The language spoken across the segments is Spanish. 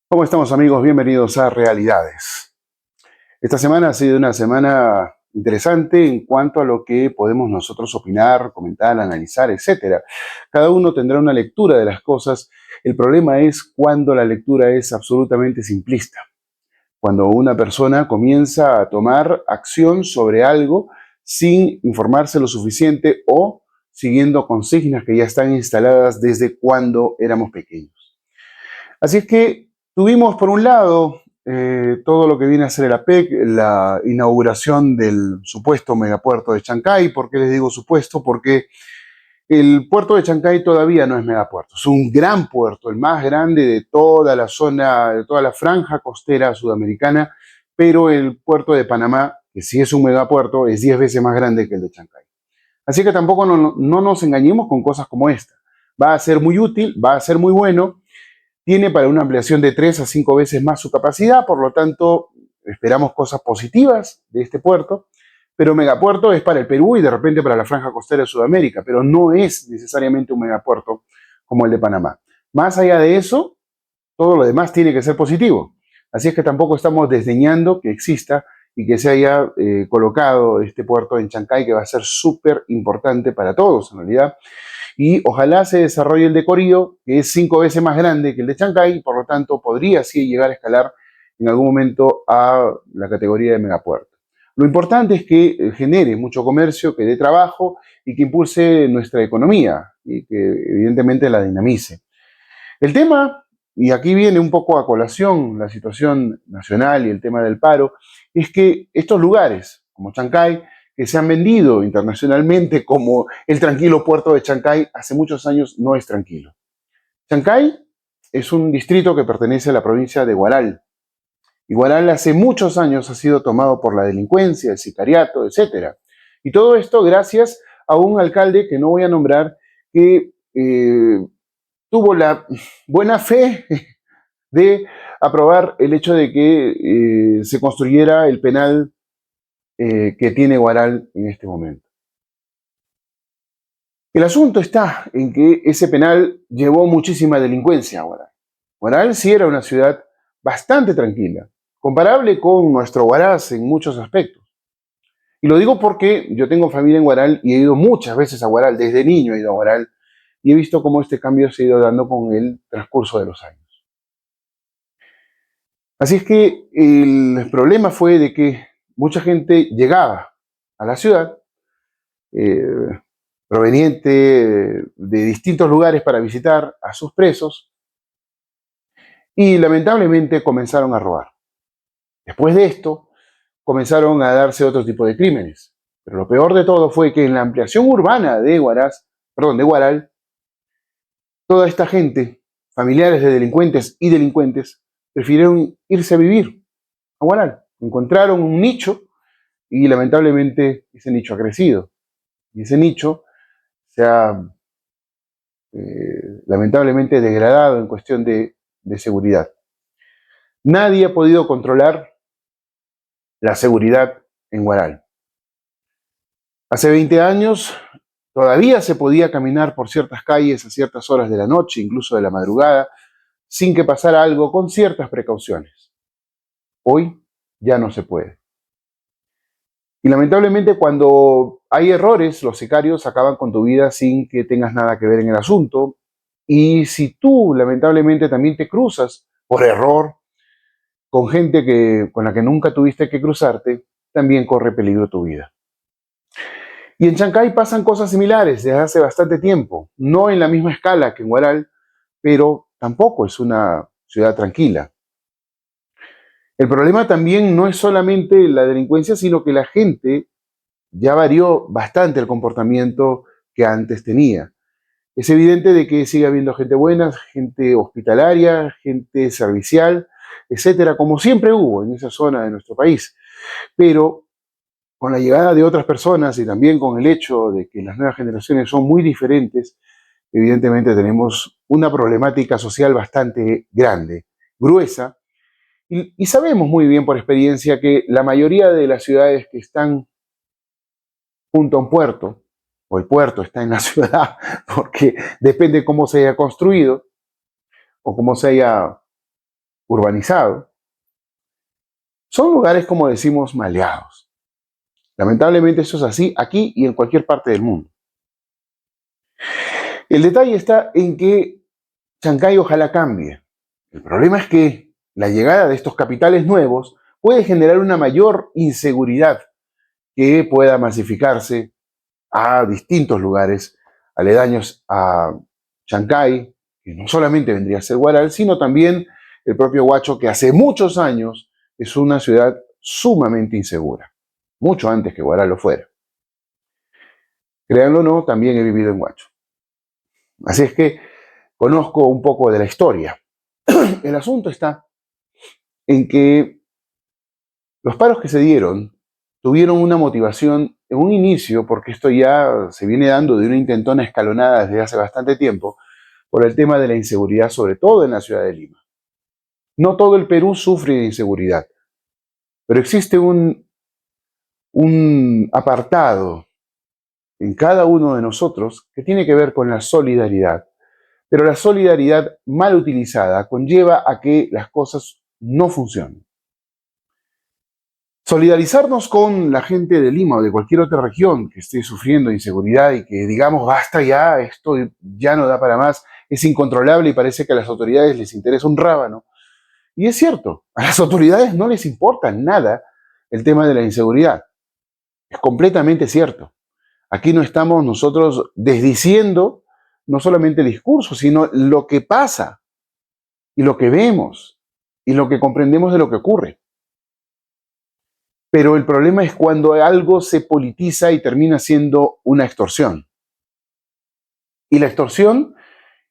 ¿Cómo estamos, amigos? Bienvenidos a Realidades. Esta semana ha sido una semana interesante en cuanto a lo que podemos nosotros opinar, comentar, analizar, etc. Cada uno tendrá una lectura de las cosas. El problema es cuando la lectura es absolutamente simplista. Cuando una persona comienza a tomar acción sobre algo sin informarse lo suficiente o siguiendo consignas que ya están instaladas desde cuando éramos pequeños. Así es que tuvimos, por un lado, todo lo que viene a ser el APEC, la inauguración del supuesto megapuerto de Chancay. ¿Por qué les digo supuesto? Porque el puerto de Chancay todavía no es megapuerto. Es un gran puerto, el más grande de toda la zona, de toda la franja costera sudamericana, pero el puerto de Panamá, que sí es un megapuerto, es 10 veces más grande que el de Chancay. Así que tampoco no nos engañemos con cosas como esta. Va a ser muy útil, va a ser muy bueno. Tiene para una ampliación de 3 a 5 veces más su capacidad, por lo tanto, esperamos cosas positivas de este puerto, pero megapuerto es para el Perú y de repente para la franja costera de Sudamérica, pero no es necesariamente un megapuerto como el de Panamá. Más allá de eso, todo lo demás tiene que ser positivo. Así es que tampoco estamos desdeñando que exista y que se haya colocado este puerto en Chancay, que va a ser súper importante para todos, en realidad. Y ojalá se desarrolle el de Corío, que es 5 veces más grande que el de Chancay, por lo tanto podría así llegar a escalar en algún momento a la categoría de megapuerto. Lo importante es que genere mucho comercio, que dé trabajo y que impulse nuestra economía y que evidentemente la dinamice. El tema, y aquí viene un poco a colación la situación nacional y el tema del paro, es que estos lugares, como Chancay, que se han vendido internacionalmente como el tranquilo puerto de Chancay, hace muchos años no es tranquilo. Chancay es un distrito que pertenece a la provincia de Huaral. Y Huaral hace muchos años ha sido tomado por la delincuencia, el sicariato, etc. Y todo esto gracias a un alcalde que no voy a nombrar, que tuvo la buena fe de aprobar el hecho de que se construyera el penal que tiene Huaral en este momento. El asunto está en que ese penal llevó muchísima delincuencia a Huaral. Huaral sí era una ciudad bastante tranquila, comparable con nuestro Huaraz en muchos aspectos. Y lo digo porque yo tengo familia en Huaral y he ido muchas veces a Huaral, desde niño he ido a Huaral, y he visto cómo este cambio se ha ido dando con el transcurso de los años. Así es que el problema fue de que mucha gente llegaba a la ciudad proveniente de distintos lugares para visitar a sus presos y lamentablemente comenzaron a robar. Después de esto comenzaron a darse otro tipo de crímenes. Pero lo peor de todo fue que en la ampliación urbana de Huaral, toda esta gente, familiares de delincuentes y delincuentes, prefirieron irse a vivir a Huaral. Encontraron un nicho y lamentablemente ese nicho ha crecido. Y ese nicho se ha lamentablemente degradado en cuestión de seguridad. Nadie ha podido controlar la seguridad en Huaral. Hace 20 años todavía se podía caminar por ciertas calles a ciertas horas de la noche, incluso de la madrugada, sin que pasara algo, con ciertas precauciones. Hoy ya no se puede. Y lamentablemente cuando hay errores, los sicarios acaban con tu vida sin que tengas nada que ver en el asunto. Y si tú lamentablemente también te cruzas por error con gente con la que nunca tuviste que cruzarte, también corre peligro tu vida. Y en Chancay pasan cosas similares desde hace bastante tiempo, no en la misma escala que en Huaral, pero tampoco es una ciudad tranquila. El problema también no es solamente la delincuencia, sino que la gente ya varió bastante el comportamiento que antes tenía. Es evidente de que sigue habiendo gente buena, gente hospitalaria, gente servicial, etcétera, como siempre hubo en esa zona de nuestro país. Pero con la llegada de otras personas y también con el hecho de que las nuevas generaciones son muy diferentes, evidentemente tenemos una problemática social bastante grande, gruesa, y sabemos muy bien por experiencia que la mayoría de las ciudades que están junto a un puerto, o el puerto está en la ciudad, porque depende cómo se haya construido o cómo se haya urbanizado, son lugares, como decimos, maleados. Lamentablemente eso es así aquí y en cualquier parte del mundo. El detalle está en que Chancay ojalá cambie. El problema es que la llegada de estos capitales nuevos puede generar una mayor inseguridad que pueda masificarse a distintos lugares aledaños a Chancay, que no solamente vendría a ser Huaral, sino también el propio Huacho, que hace muchos años es una ciudad sumamente insegura, mucho antes que Huaral lo fuera. Créanlo o no, también he vivido en Huacho. Así es que conozco un poco de la historia. El asunto está en que los paros que se dieron tuvieron una motivación en un inicio, porque esto ya se viene dando de una intentona escalonada desde hace bastante tiempo, por el tema de la inseguridad, sobre todo en la ciudad de Lima. No todo el Perú sufre de inseguridad, pero existe un apartado en cada uno de nosotros que tiene que ver con la solidaridad. Pero la solidaridad mal utilizada conlleva a que las cosas no funcionen. Solidarizarnos con la gente de Lima o de cualquier otra región que esté sufriendo inseguridad y que digamos, basta ya, esto ya no da para más, es incontrolable y parece que a las autoridades les interesa un rábano. Y es cierto, a las autoridades no les importa nada el tema de la inseguridad. Es completamente cierto. Aquí no estamos nosotros desdiciendo no solamente el discurso, sino lo que pasa y lo que vemos y lo que comprendemos de lo que ocurre. Pero el problema es cuando algo se politiza y termina siendo una extorsión. Y la extorsión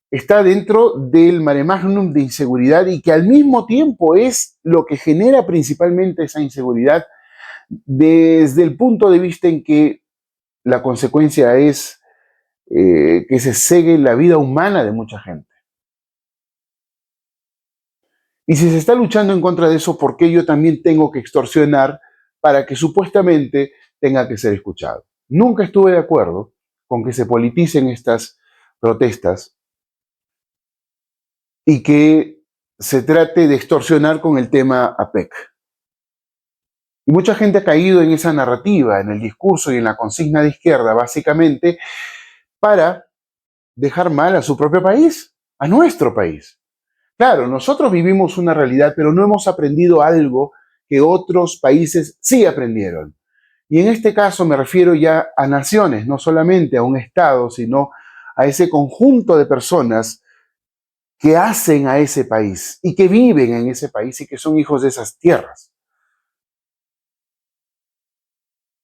está dentro del mare magnum de inseguridad y que al mismo tiempo es lo que genera principalmente esa inseguridad desde el punto de vista en que la consecuencia es que se cegue la vida humana de mucha gente. Y si se está luchando en contra de eso, ¿por qué yo también tengo que extorsionar para que supuestamente tenga que ser escuchado? Nunca estuve de acuerdo con que se politicen estas protestas y que se trate de extorsionar con el tema APEC. Y mucha gente ha caído en esa narrativa, en el discurso y en la consigna de izquierda, básicamente para dejar mal a su propio país, a nuestro país. Claro, nosotros vivimos una realidad, pero no hemos aprendido algo que otros países sí aprendieron. Y en este caso me refiero ya a naciones, no solamente a un Estado, sino a ese conjunto de personas que hacen a ese país y que viven en ese país y que son hijos de esas tierras.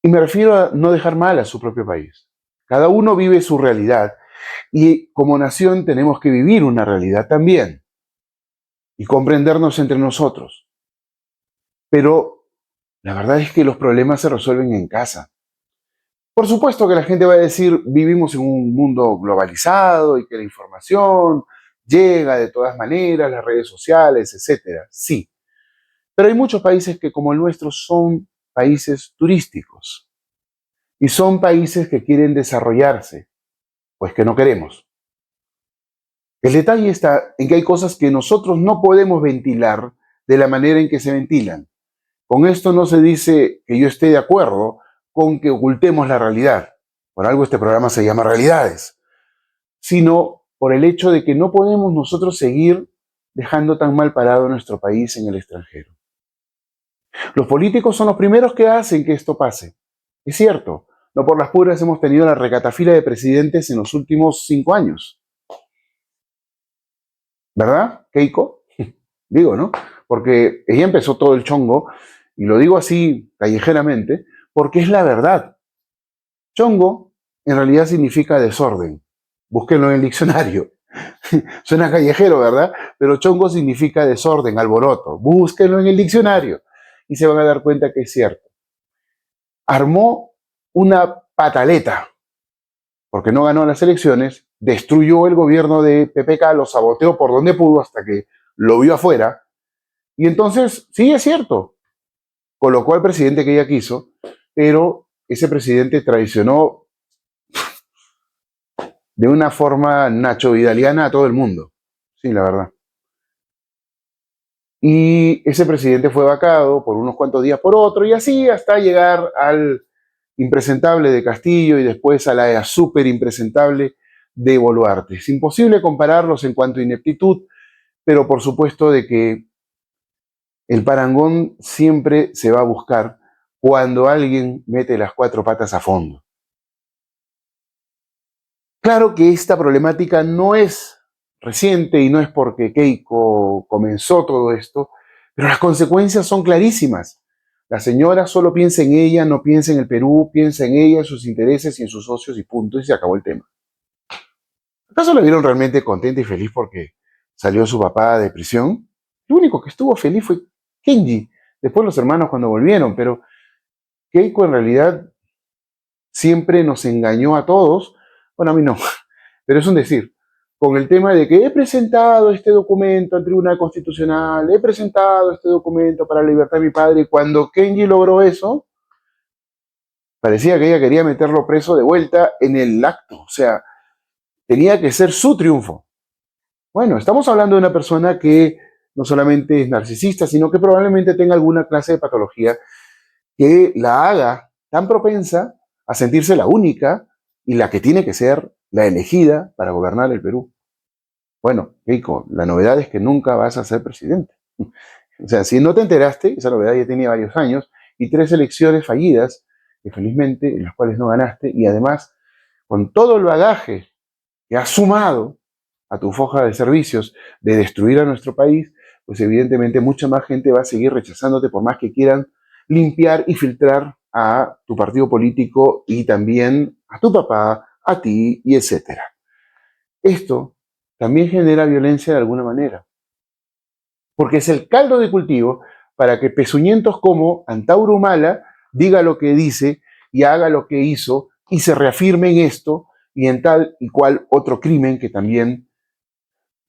Y me refiero a no dejar mal a su propio país. Cada uno vive su realidad y como nación tenemos que vivir una realidad también y comprendernos entre nosotros. Pero la verdad es que los problemas se resuelven en casa. Por supuesto que la gente va a decir, vivimos en un mundo globalizado y que la información llega de todas maneras, las redes sociales, etcétera. Sí, pero hay muchos países que como el nuestro son países turísticos y son países que quieren desarrollarse, pues que no queremos. El detalle está en que hay cosas que nosotros no podemos ventilar de la manera en que se ventilan. Con esto no se dice que yo esté de acuerdo con que ocultemos la realidad. Por algo este programa se llama Realidades. Sino por el hecho de que no podemos nosotros seguir dejando tan mal parado nuestro país en el extranjero. Los políticos son los primeros que hacen que esto pase. Es cierto, no por las puras hemos tenido la recatafila de presidentes en los últimos 5 años. ¿Verdad, Keiko? Digo, ¿no? Porque ella empezó todo el chongo, y lo digo así callejeramente, porque es la verdad. Chongo en realidad significa desorden. Búsquenlo en el diccionario. Suena callejero, ¿verdad? Pero chongo significa desorden, alboroto. Búsquenlo en el diccionario y se van a dar cuenta que es cierto. Armó una pataleta porque no ganó las elecciones, destruyó el gobierno de PPK, lo saboteó por donde pudo hasta que lo vio afuera. Y entonces, sí, es cierto, colocó al presidente que ella quiso, pero ese presidente traicionó de una forma nacho vidaliana a todo el mundo. Sí, la verdad. Y ese presidente fue vacado por unos cuantos días por otro, y así hasta llegar al impresentable de Castillo y después a la súper impresentable de Boluarte. Es imposible compararlos en cuanto a ineptitud, pero por supuesto de que el parangón siempre se va a buscar cuando alguien mete las cuatro patas a fondo. Claro que esta problemática no es reciente y no es porque Keiko comenzó todo esto, pero las consecuencias son clarísimas. La señora solo piensa en ella, no piensa en el Perú, piensa en ella, en sus intereses y en sus socios y punto, y se acabó el tema. ¿Acaso la vieron realmente contenta y feliz porque salió su papá de prisión? Lo único que estuvo feliz fue Kenji, después los hermanos cuando volvieron, pero Keiko en realidad siempre nos engañó a todos. Bueno, a mí no, pero es un decir, con el tema de que he presentado este documento al Tribunal Constitucional, he presentado este documento para la libertad de mi padre, y cuando Kenji logró eso, parecía que ella quería meterlo preso de vuelta en el acto, o sea, tenía que ser su triunfo. Bueno, estamos hablando de una persona que no solamente es narcisista, sino que probablemente tenga alguna clase de patología que la haga tan propensa a sentirse la única y la que tiene que ser la elegida para gobernar el Perú. Bueno, Keiko, la novedad es que nunca vas a ser presidente. O sea, si no te enteraste, esa novedad ya tenía varios años y 3 elecciones fallidas, que felizmente, en las cuales no ganaste, y además, con todo el bagaje que has sumado a tu foja de servicios de destruir a nuestro país, pues evidentemente mucha más gente va a seguir rechazándote por más que quieran limpiar y filtrar a tu partido político y también a tu papá, a ti y etcétera. Esto también genera violencia de alguna manera, porque es el caldo de cultivo para que pezuñentos como Antauro Humala diga lo que dice y haga lo que hizo y se reafirme en esto y en tal y cual otro crimen que también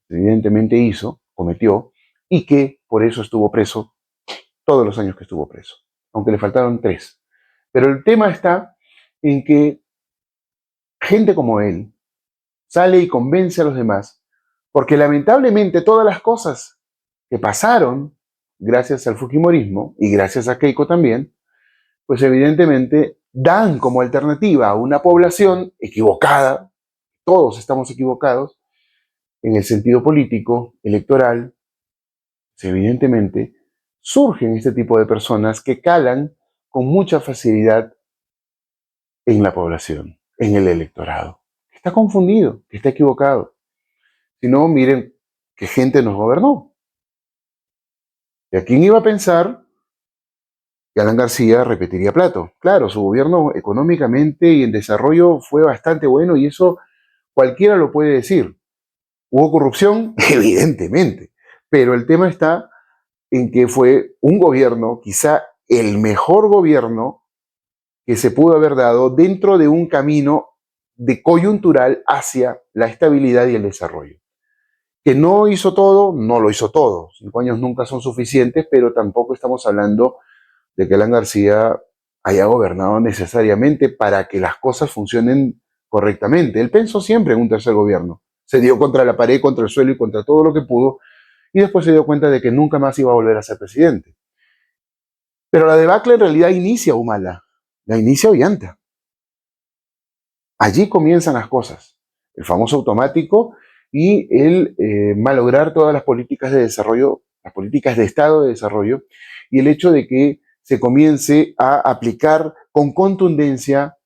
evidentemente hizo, cometió, y que por eso estuvo preso todos los años que estuvo preso, aunque le faltaron 3. Pero el tema está en que gente como él sale y convence a los demás, porque lamentablemente todas las cosas que pasaron gracias al fujimorismo y gracias a Keiko también, pues evidentemente dan como alternativa a una población equivocada, todos estamos equivocados, en el sentido político, electoral, pues evidentemente surgen este tipo de personas que calan con mucha facilidad en la población, en el electorado. Está confundido, que está equivocado. Si no, miren qué gente nos gobernó. ¿Y a quién iba a pensar que Alan García repetiría plato? Claro, su gobierno económicamente y en desarrollo fue bastante bueno y eso cualquiera lo puede decir. ¿Hubo corrupción? Evidentemente. Pero el tema está en que fue un gobierno, quizá el mejor gobierno que se pudo haber dado dentro de un camino de coyuntural hacia la estabilidad y el desarrollo. Que no hizo todo, no lo hizo todo. 5 años nunca son suficientes, pero tampoco estamos hablando de que Alan García haya gobernado necesariamente para que las cosas funcionen correctamente. Él pensó siempre en un tercer gobierno. Se dio contra la pared, contra el suelo y contra todo lo que pudo, y después se dio cuenta de que nunca más iba a volver a ser presidente. Pero la debacle en realidad inicia Humala, la inicia Ollanta. Allí comienzan las cosas. El famoso automático y el malograr todas las políticas de desarrollo, las políticas de Estado de desarrollo, y el hecho de que se comience a aplicar con contundencia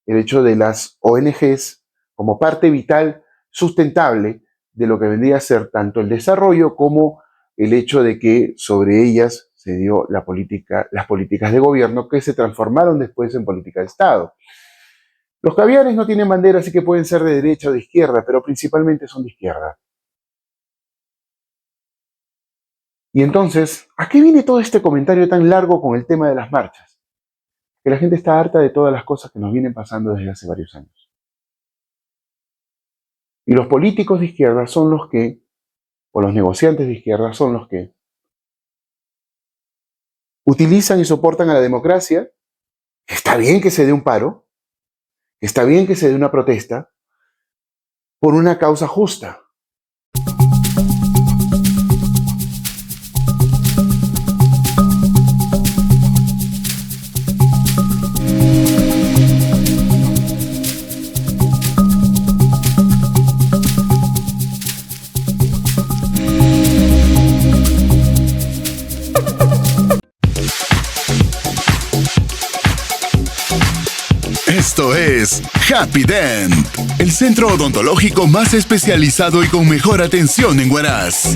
el hecho de las ONGs como parte vital, sustentable de lo que vendría a ser tanto el desarrollo como el hecho de que sobre ellas se dio la política, las políticas de gobierno que se transformaron después en política de Estado. Los caviares no tienen bandera, así que pueden ser de derecha o de izquierda, pero principalmente son de izquierda. Y entonces, ¿a qué viene todo este comentario tan largo con el tema de las marchas? Que la gente está harta de todas las cosas que nos vienen pasando desde hace varios años. Y los políticos de izquierda son los que, o los negociantes de izquierda son los que utilizan y soportan a la democracia. Está bien que se dé un paro, está bien que se dé una protesta por una causa justa. Esto es Happy Dent, el centro odontológico más especializado y con mejor atención en Huaraz.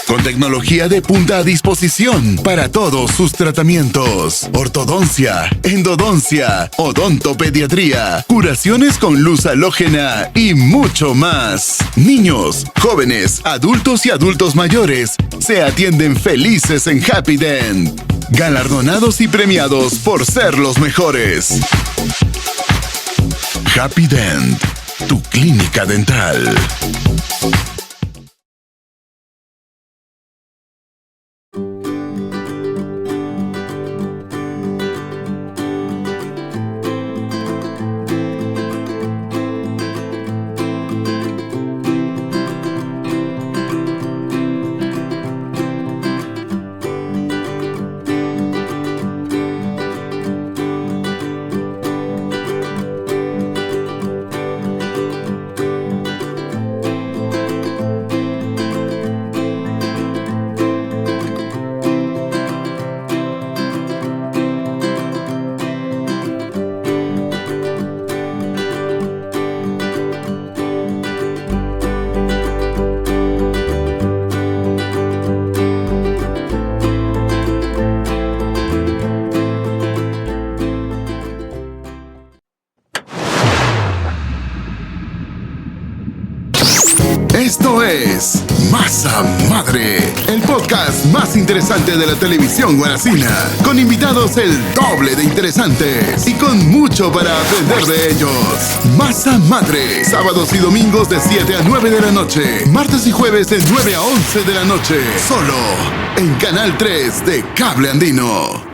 Con tecnología de punta a disposición para todos sus tratamientos. Ortodoncia, endodoncia, odontopediatría, curaciones con luz halógena y mucho más. Niños, jóvenes, adultos y adultos mayores se atienden felices en Happy Dent. Galardonados y premiados por ser los mejores. Happy Dent, tu clínica dental. Esto es Masa Madre, el podcast más interesante de la televisión guaracina, con invitados el doble de interesantes y con mucho para aprender de ellos. Masa Madre, sábados y domingos de 7 a 9 de la noche, martes y jueves de 9 a 11 de la noche, solo en Canal 3 de Cable Andino.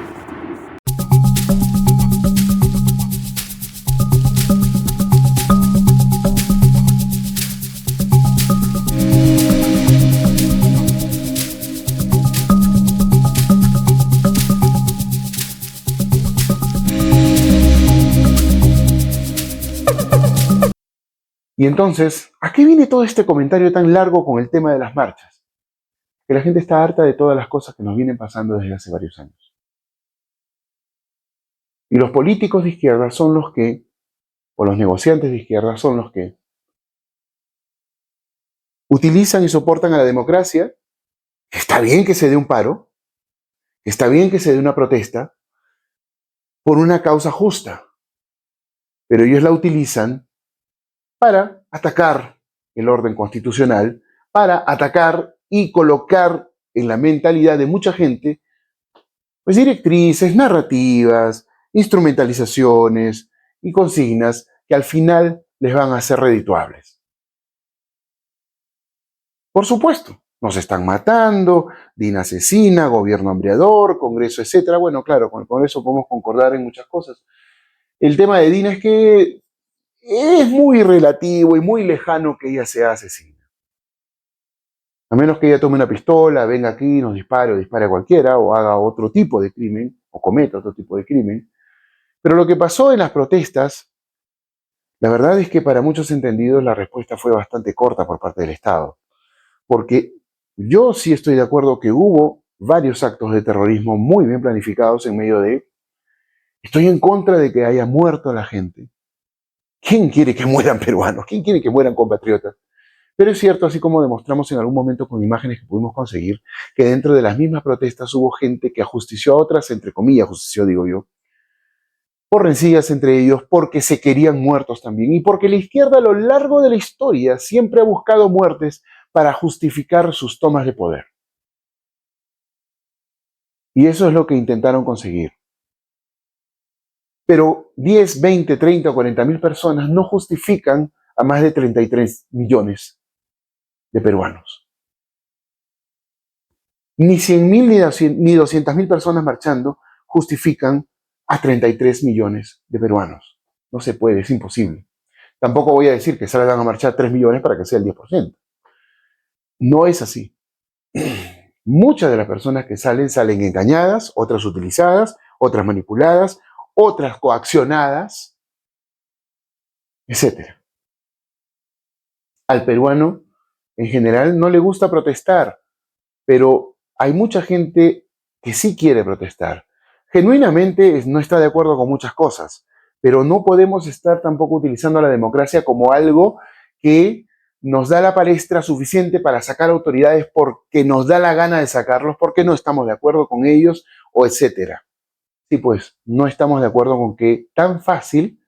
Y entonces, ¿a qué viene todo este comentario tan largo con el tema de las marchas? Que la gente está harta de todas las cosas que nos vienen pasando desde hace varios años. Y los políticos de izquierda son los que, o los negociantes de izquierda son los que utilizan y soportan a la democracia. Está bien que se dé un paro, está bien que se dé una protesta por una causa justa, pero ellos la utilizan para atacar el orden constitucional, para atacar y colocar en la mentalidad de mucha gente, pues directrices, narrativas, instrumentalizaciones y consignas que al final les van a ser redituables. Por supuesto, nos están matando, DIN asesina, gobierno hambriador, Congreso, etc. Bueno, claro, con el Congreso podemos concordar en muchas cosas. El tema de DIN es que es muy relativo y muy lejano que ella sea asesina. A menos que ella tome una pistola, venga aquí, nos dispare o dispare a cualquiera, o haga otro tipo de crimen, o cometa otro tipo de crimen. Pero lo que pasó en las protestas, la verdad es que para muchos entendidos la respuesta fue bastante corta por parte del Estado. Porque yo sí estoy de acuerdo que hubo varios actos de terrorismo muy bien planificados en medio de... Estoy en contra de que haya muerto la gente. ¿Quién quiere que mueran peruanos? ¿Quién quiere que mueran compatriotas? Pero es cierto, así como demostramos en algún momento con imágenes que pudimos conseguir, que dentro de las mismas protestas hubo gente que ajustició a otras, entre comillas, ajustició, digo yo, por rencillas entre ellos, porque se querían muertos también y porque la izquierda a lo largo de la historia siempre ha buscado muertes para justificar sus tomas de poder. Y eso es lo que intentaron conseguir. Pero 10, 20, 30 o 40 mil personas no justifican a más de 33 millones de peruanos. Ni 100 mil ni 200 mil personas marchando justifican a 33 millones de peruanos. No se puede, es imposible. Tampoco voy a decir que salgan a marchar 3 millones para que sea el 10%. No es así. Muchas de las personas que salen engañadas, otras utilizadas, otras manipuladas, otras coaccionadas, etc. Al peruano, en general, no le gusta protestar, pero hay mucha gente que sí quiere protestar. Genuinamente no está de acuerdo con muchas cosas, pero no podemos estar tampoco utilizando la democracia como algo que nos da la palestra suficiente para sacar autoridades porque nos da la gana de sacarlos, porque no estamos de acuerdo con ellos, o etcétera. Sí, pues, no estamos de acuerdo con que tan fácil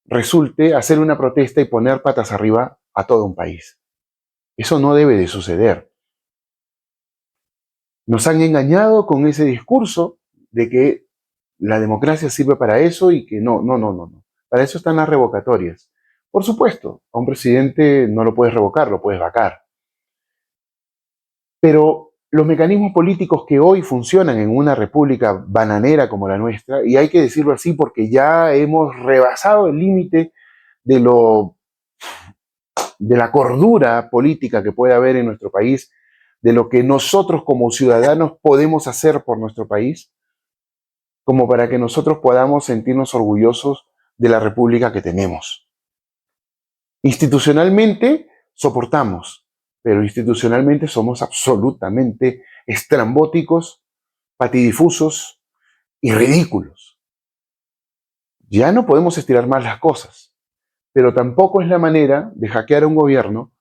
resulte hacer una protesta y poner patas arriba a todo un país. Eso no debe de suceder. Nos han engañado con ese discurso de que la democracia sirve para eso y que no. Para eso están las revocatorias. Por supuesto, a un presidente no lo puedes revocar, lo puedes vacar. Pero los mecanismos políticos que hoy funcionan en una república bananera como la nuestra, y hay que decirlo así porque ya hemos rebasado el límite de la cordura política que puede haber en nuestro país, de lo que nosotros como ciudadanos podemos hacer por nuestro país, como para que nosotros podamos sentirnos orgullosos de la república que tenemos. Institucionalmente soportamos, pero institucionalmente somos absolutamente estrambóticos, patidifusos y ridículos. Ya no podemos estirar más las cosas, pero tampoco es la manera de hackear a un gobierno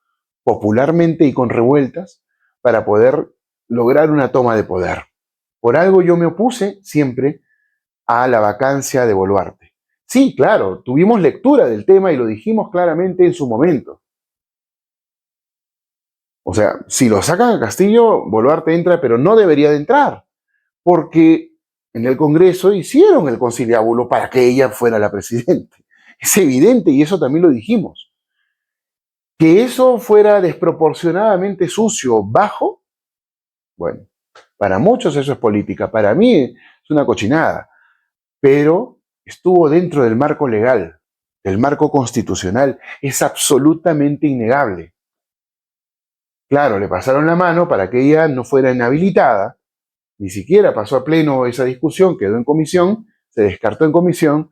popularmente y con revueltas para poder lograr una toma de poder. Por algo yo me opuse siempre a la vacancia de Boluarte. Sí, claro, tuvimos lectura del tema y lo dijimos claramente en su momento. O sea, si lo sacan a Castillo, Boluarte entra, pero no debería de entrar, porque en el Congreso hicieron el conciliábulo para que ella fuera la presidenta. Es evidente y eso también lo dijimos. Que eso fuera desproporcionadamente sucio, bajo, bueno, para muchos eso es política, para mí es una cochinada, pero estuvo dentro del marco legal, del marco constitucional, es absolutamente innegable. Claro, le pasaron la mano para que ella no fuera inhabilitada, ni siquiera pasó a pleno esa discusión, quedó en comisión, se descartó en comisión,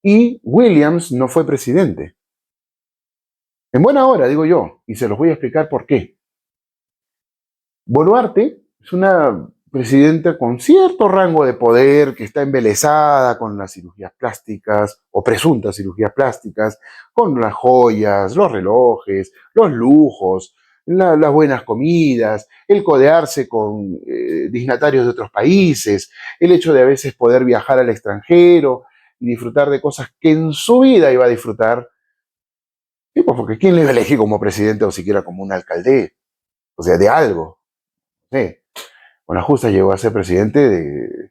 y Williams no fue presidente. En buena hora, digo yo, y se los voy a explicar por qué. Boluarte es una presidenta con cierto rango de poder que está embelesada con las cirugías plásticas o presuntas cirugías plásticas, con las joyas, los relojes, los lujos, las buenas comidas, el codearse con dignatarios de otros países, el hecho de a veces poder viajar al extranjero y disfrutar de cosas que en su vida iba a disfrutar. Sí, pues porque ¿quién le iba a elegir como presidente o siquiera como un alcalde? O sea, de algo. Sí. Con la justa llegó a ser presidente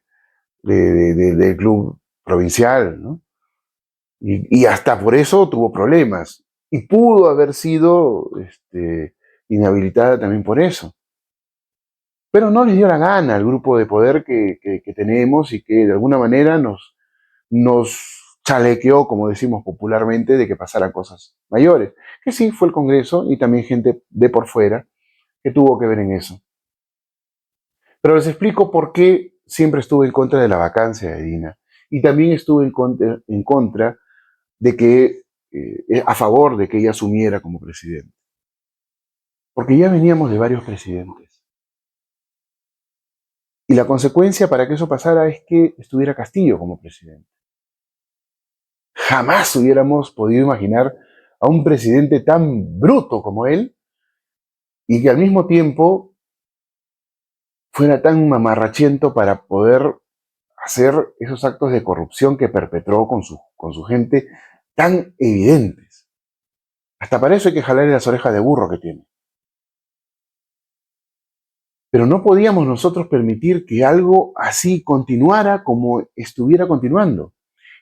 del club provincial, ¿no? Y hasta por eso tuvo problemas. Y pudo haber sido inhabilitada también por eso. Pero no les dio la gana al grupo de poder que tenemos y que de alguna manera nos chalequeó, como decimos popularmente, de que pasaran cosas mayores. Que sí, fue el Congreso y también gente de por fuera que tuvo que ver en eso. Pero les explico por qué siempre estuve en contra de la vacancia de Dina. Y también estuve en contra de que, a favor de que ella asumiera como presidente. Porque ya veníamos de varios presidentes. Y la consecuencia para que eso pasara es que estuviera Castillo como presidente. Jamás hubiéramos podido imaginar a un presidente tan bruto como él y que al mismo tiempo fuera tan mamarrachiento para poder hacer esos actos de corrupción que perpetró con su gente tan evidentes. Hasta para eso hay que jalarle las orejas de burro que tiene. Pero no podíamos nosotros permitir que algo así continuara como estuviera continuando.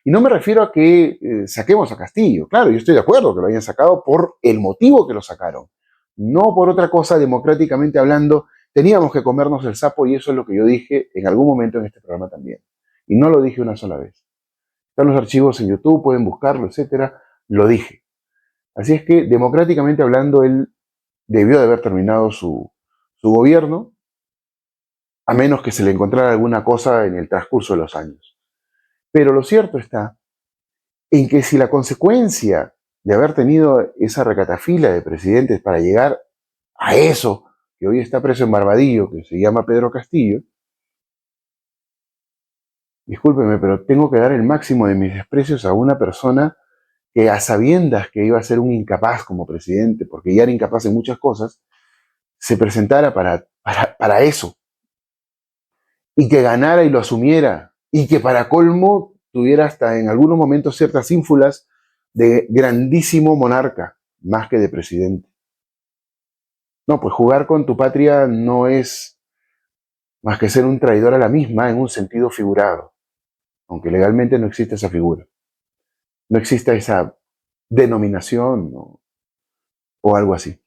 Y no me refiero a que saquemos a Castillo. Claro, yo estoy de acuerdo que lo hayan sacado por el motivo que lo sacaron. No por otra cosa, democráticamente hablando, teníamos que comernos el sapo y eso es lo que yo dije en algún momento en este programa también. Y no lo dije una sola vez. Están los archivos en YouTube, pueden buscarlo, etcétera. Lo dije. Así es que, democráticamente hablando, él debió de haber terminado su gobierno, a menos que se le encontrara alguna cosa en el transcurso de los años. Pero lo cierto está en que si la consecuencia de haber tenido esa recatafila de presidentes para llegar a eso que hoy está preso en Barbadillo, que se llama Pedro Castillo, discúlpeme, pero tengo que dar el máximo de mis desprecios a una persona que a sabiendas que iba a ser un incapaz como presidente, porque ya era incapaz en muchas cosas, se presentara para eso, y que ganara y lo asumiera, y que para colmo tuviera hasta en algunos momentos ciertas ínfulas de grandísimo monarca, más que de presidente. No, pues jugar con tu patria no es más que ser un traidor a la misma en un sentido figurado, aunque legalmente no existe esa figura. No existe esa denominación o algo así.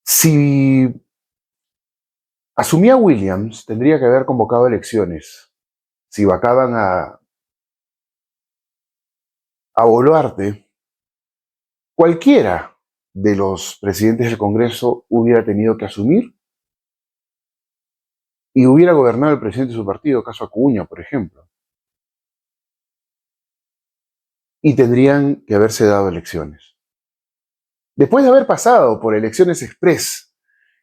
Si asumía Williams, tendría que haber convocado elecciones. Si vacaban a Boluarte, cualquiera de los presidentes del Congreso hubiera tenido que asumir y hubiera gobernado el presidente de su partido, caso Acuña, por ejemplo. Y tendrían que haberse dado elecciones. Después de haber pasado por elecciones express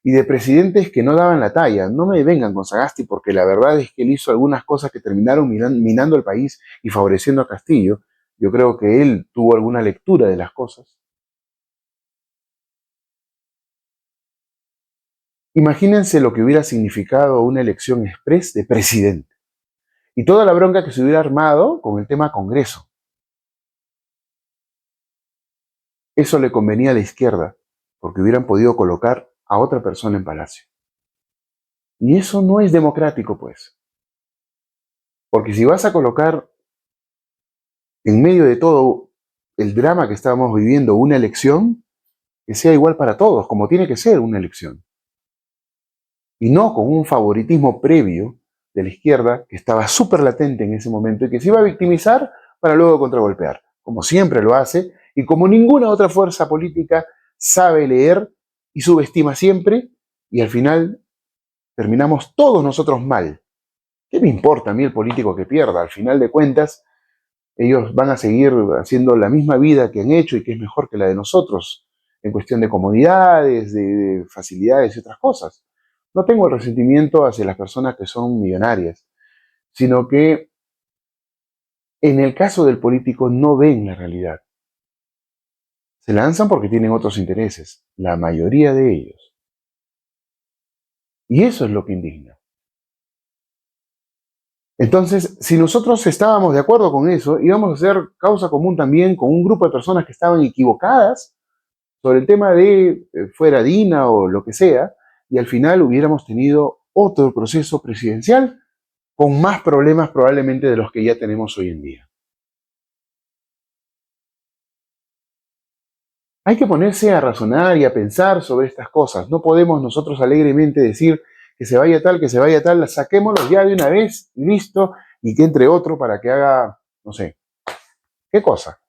y de presidentes que no daban la talla, no me vengan con Sagasti porque la verdad es que él hizo algunas cosas que terminaron minando el país y favoreciendo a Castillo. Yo creo que él tuvo alguna lectura de las cosas. Imagínense lo que hubiera significado una elección express de presidente y toda la bronca que se hubiera armado con el tema Congreso. Eso le convenía a la izquierda porque hubieran podido colocar a otra persona en Palacio. Y eso no es democrático, pues. Porque si vas a colocar en medio de todo el drama que estábamos viviendo una elección, que sea igual para todos, como tiene que ser una elección. Y no con un favoritismo previo de la izquierda que estaba súper latente en ese momento y que se iba a victimizar para luego contragolpear, como siempre lo hace y como ninguna otra fuerza política sabe leer y subestima siempre y al final terminamos todos nosotros mal. ¿Qué me importa a mí el político que pierda? Al final de cuentas, ellos van a seguir haciendo la misma vida que han hecho y que es mejor que la de nosotros en cuestión de comodidades, de facilidades y otras cosas. No tengo el resentimiento hacia las personas que son millonarias, sino que en el caso del político no ven la realidad. Se lanzan porque tienen otros intereses, la mayoría de ellos. Y eso es lo que indigna. Entonces, si nosotros estábamos de acuerdo con eso, íbamos a hacer causa común también con un grupo de personas que estaban equivocadas sobre el tema de fuera Dina o lo que sea, y al final hubiéramos tenido otro proceso presidencial con más problemas probablemente de los que ya tenemos hoy en día. Hay que ponerse a razonar y a pensar sobre estas cosas. No podemos nosotros alegremente decir que se vaya tal, saquémoslo ya de una vez y listo, y que entre otro para que haga, no sé, ¿qué cosa?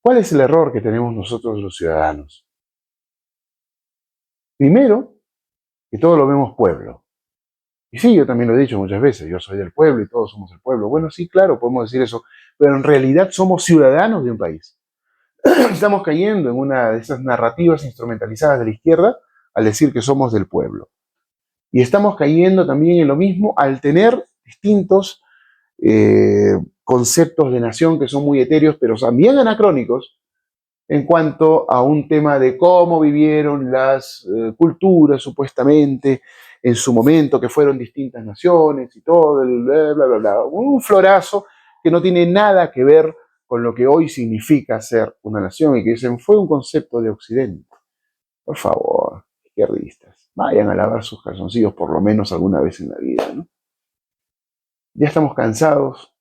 ¿Cuál es el error que tenemos nosotros los ciudadanos? Primero, que todo lo vemos pueblo. Y sí, yo también lo he dicho muchas veces, yo soy del pueblo y todos somos el pueblo. Bueno, sí, claro, podemos decir eso, pero en realidad somos ciudadanos de un país. Estamos cayendo en una de esas narrativas instrumentalizadas de la izquierda al decir que somos del pueblo. Y estamos cayendo también en lo mismo al tener distintos conceptos de nación que son muy etéreos, pero también anacrónicos, en cuanto a un tema de cómo vivieron las culturas supuestamente en su momento, que fueron distintas naciones y todo, el bla, bla, bla, bla. Un florazo que no tiene nada que ver con lo que hoy significa ser una nación y que dicen fue un concepto de Occidente. Por favor, izquierdistas, vayan a lavar sus calzoncillos por lo menos alguna vez en la vida, ¿no? Ya estamos cansados,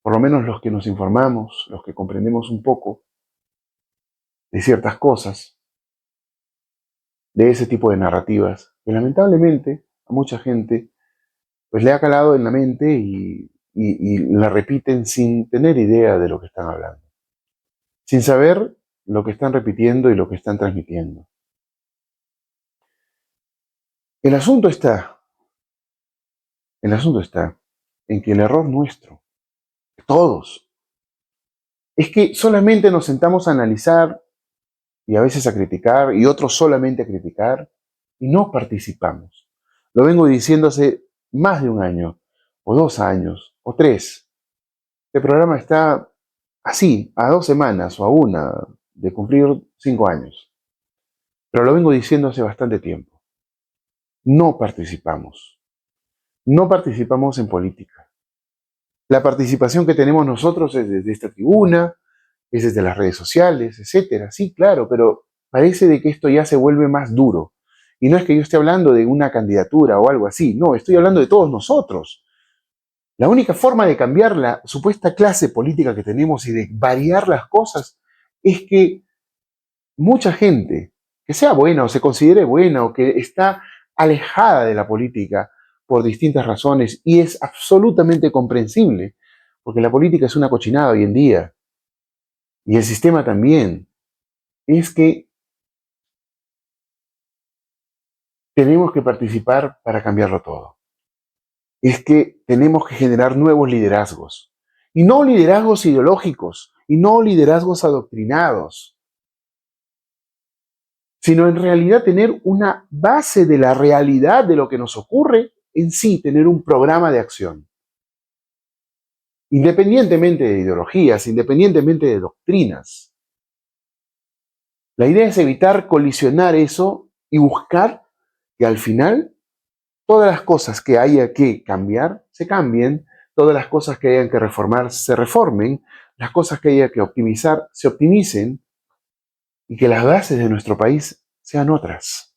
por lo menos los que nos informamos, los que comprendemos un poco de ciertas cosas, de ese tipo de narrativas, que lamentablemente a mucha gente pues le ha calado en la mente y la repiten sin tener idea de lo que están hablando, sin saber lo que están repitiendo y lo que están transmitiendo. El asunto está en que el error nuestro, de todos, es que solamente nos sentamos a analizar y a veces a criticar y otros solamente a criticar y no participamos. Lo vengo diciendo hace más de un año, o 2 años, o 3. Este programa está así, a 2 semanas o a una de cumplir 5 años. Pero lo vengo diciendo hace bastante tiempo. No participamos. No participamos en política. La participación que tenemos nosotros es desde esta tribuna, es desde las redes sociales, etcétera. Sí, claro, pero parece de que esto ya se vuelve más duro. Y no es que yo esté hablando de una candidatura o algo así, no, estoy hablando de todos nosotros. La única forma de cambiar la supuesta clase política que tenemos y de variar las cosas es que mucha gente, que sea buena o se considere buena o que está alejada de la política por distintas razones, y es absolutamente comprensible, porque la política es una cochinada hoy en día, y el sistema también, es que tenemos que participar para cambiarlo todo. Es que tenemos que generar nuevos liderazgos, y no liderazgos ideológicos, y no liderazgos adoctrinados, sino en realidad tener una base de la realidad de lo que nos ocurre en sí, tener un programa de acción. Independientemente de ideologías, independientemente de doctrinas. La idea es evitar colisionar eso y buscar que al final todas las cosas que haya que cambiar se cambien, todas las cosas que haya que reformar se reformen, las cosas que haya que optimizar se optimicen y que las bases de nuestro país sean otras.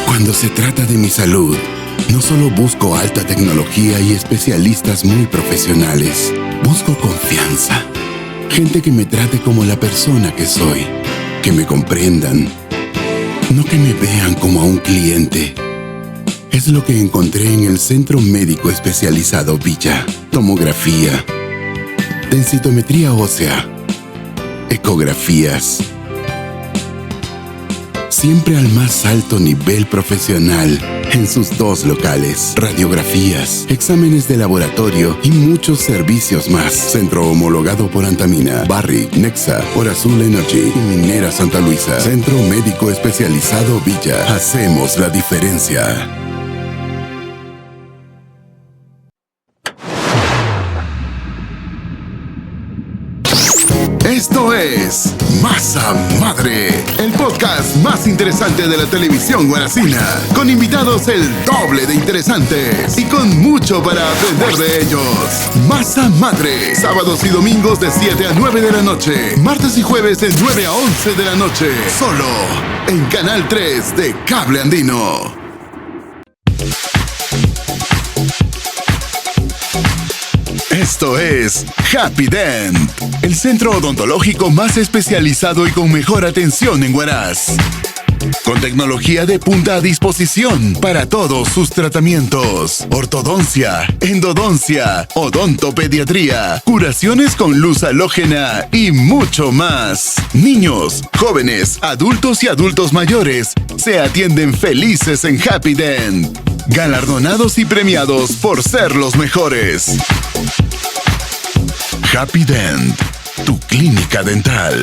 Cuando se trata de mi salud, no solo busco alta tecnología y especialistas muy profesionales, busco confianza. Gente que me trate como la persona que soy, que me comprendan, no que me vean como a un cliente. Es lo que encontré en el Centro Médico Especializado Villa. Tomografía, densitometría ósea, ecografías. Siempre al más alto nivel profesional, en sus 2 locales, radiografías, exámenes de laboratorio y muchos servicios más. Centro homologado por Antamina, Barrick, Nexa, Orazul Energy y Minera Santa Luisa. Centro Médico Especializado Villa. Hacemos la diferencia. Esto es Masa Madre, el podcast más interesante de la televisión guaracina, con invitados el doble de interesantes y con mucho para aprender de ellos. Masa Madre, sábados y domingos de 7 a 9 de la noche, martes y jueves de 9 a 11 de la noche, solo en Canal 3 de Cable Andino. Esto es Happy Dent, el centro odontológico más especializado y con mejor atención en Huaraz. Con tecnología de punta a disposición para todos sus tratamientos. Ortodoncia, endodoncia, odontopediatría, curaciones con luz halógena y mucho más. Niños, jóvenes, adultos y adultos mayores se atienden felices en Happy Dent. Galardonados y premiados por ser los mejores. Happy Dent, tu clínica dental.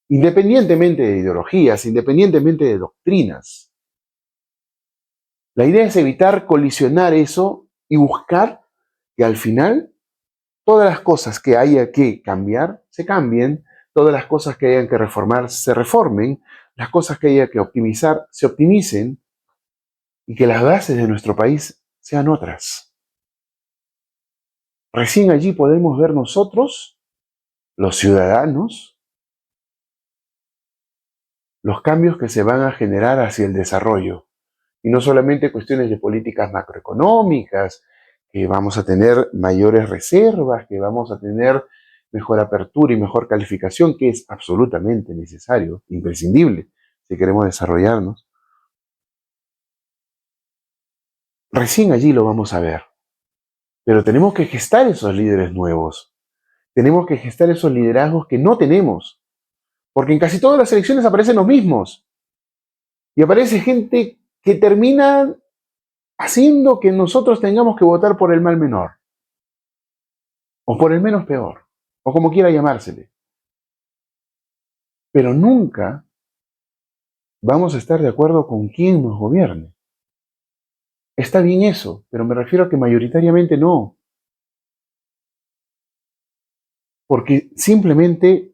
Independientemente de ideologías, independientemente de doctrinas, la idea es evitar colisionar eso y buscar que al final todas las cosas que haya que cambiar se cambien, todas las cosas que hayan que reformar se reformen, las cosas que haya que optimizar se optimicen y que las bases de nuestro país sean otras. Recién allí podemos ver nosotros, los ciudadanos, los cambios que se van a generar hacia el desarrollo. Y no solamente cuestiones de políticas macroeconómicas, que vamos a tener mayores reservas, que vamos a tener mejor apertura y mejor calificación, que es absolutamente necesario, imprescindible, si queremos desarrollarnos. Recién allí lo vamos a ver. Pero tenemos que gestar esos líderes nuevos. Tenemos que gestar esos liderazgos que no tenemos. Porque en casi todas las elecciones aparecen los mismos. Y aparece gente que termina haciendo que nosotros tengamos que votar por el mal menor. O por el menos peor. O como quiera llamársele. Pero nunca vamos a estar de acuerdo con quién nos gobierne. Está bien eso, pero me refiero a que mayoritariamente no. Porque simplemente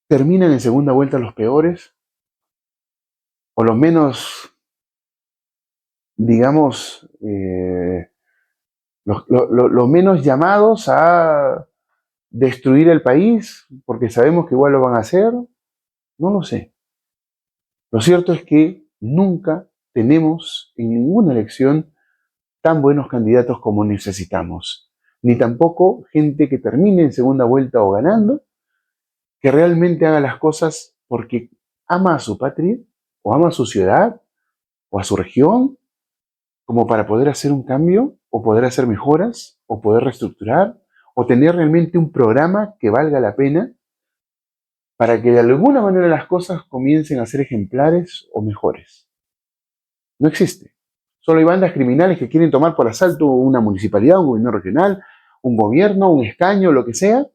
terminan en segunda vuelta los peores, o los menos, digamos, los menos llamados a destruir el país, porque sabemos que igual lo van a hacer. No lo sé. Lo cierto es que nunca tenemos en ninguna elección tan buenos candidatos como necesitamos, ni tampoco gente que termine en segunda vuelta o ganando, que realmente haga las cosas porque ama a su patria, o ama a su ciudad, o a su región, como para poder hacer un cambio, o poder hacer mejoras, o poder reestructurar, o tener realmente un programa que valga la pena para que de alguna manera las cosas comiencen a ser ejemplares o mejores. No existe. Solo hay bandas criminales que quieren tomar por asalto una municipalidad, un gobierno regional, un gobierno, un escaño, lo que sea,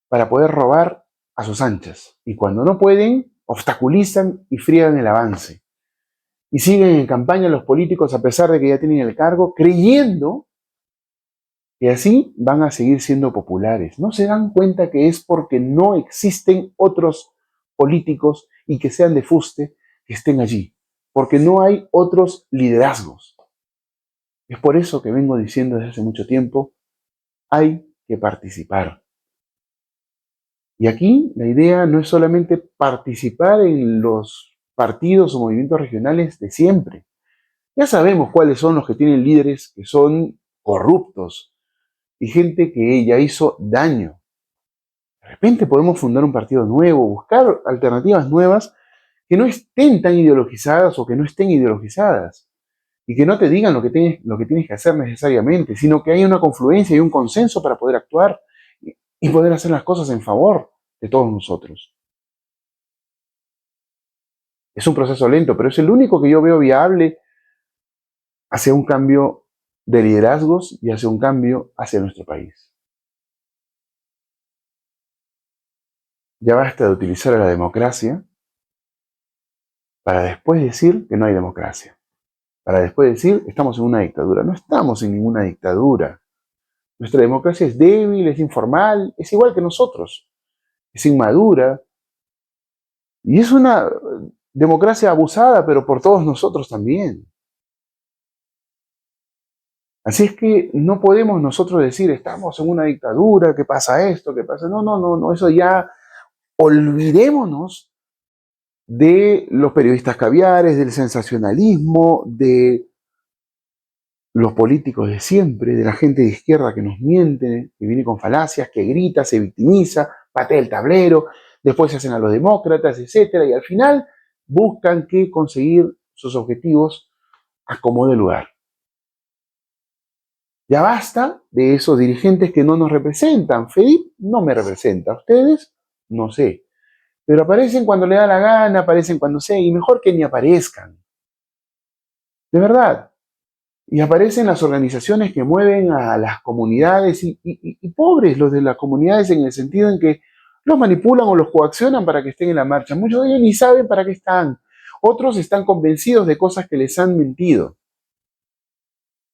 para poder robar a sus anchas. Y cuando no pueden, obstaculizan y friegan el avance. Y siguen en campaña los políticos a pesar de que ya tienen el cargo, creyendo que así van a seguir siendo populares. No se dan cuenta que es porque no existen otros políticos y que sean de fuste que estén allí. Porque no hay otros liderazgos. Es por eso que vengo diciendo desde hace mucho tiempo, hay que participar. Y aquí la idea no es solamente participar en los partidos o movimientos regionales de siempre. Ya sabemos cuáles son los que tienen líderes que son corruptos y gente que ya hizo daño. De repente podemos fundar un partido nuevo, buscar alternativas nuevas que no estén tan ideologizadas o que no estén ideologizadas. Y que no te digan lo que tienes que hacer necesariamente, sino que haya una confluencia y un consenso para poder actuar y poder hacer las cosas en favor de todos nosotros. Es un proceso lento, pero es el único que yo veo viable hacia un cambio de liderazgos y hacia un cambio hacia nuestro país. Ya basta de utilizar a la democracia para después decir que no hay democracia. Para después decir estamos en una dictadura. No estamos en ninguna dictadura. Nuestra democracia es débil, es informal, es igual que nosotros. Es inmadura. Y es una democracia abusada, pero por todos nosotros también. Así es que no podemos nosotros decir, estamos en una dictadura, ¿qué pasa esto? ¿Qué pasa? No, eso ya olvidémonos de los periodistas caviares, del sensacionalismo, de los políticos de siempre, de la gente de izquierda que nos miente, que viene con falacias, que grita, se victimiza, patea el tablero, después se hacen a los demócratas, etcétera, y al final buscan que conseguir sus objetivos a como de lugar. Ya basta de esos dirigentes que no nos representan. FEDIP no me representa. ¿Ustedes? No sé. Pero aparecen cuando le da la gana, aparecen cuando sea, y mejor que ni aparezcan. De verdad. Y aparecen las organizaciones que mueven a las comunidades y pobres los de las comunidades en el sentido en que los manipulan o los coaccionan para que estén en la marcha. Muchos de ellos ni saben para qué están. Otros están convencidos de cosas que les han mentido.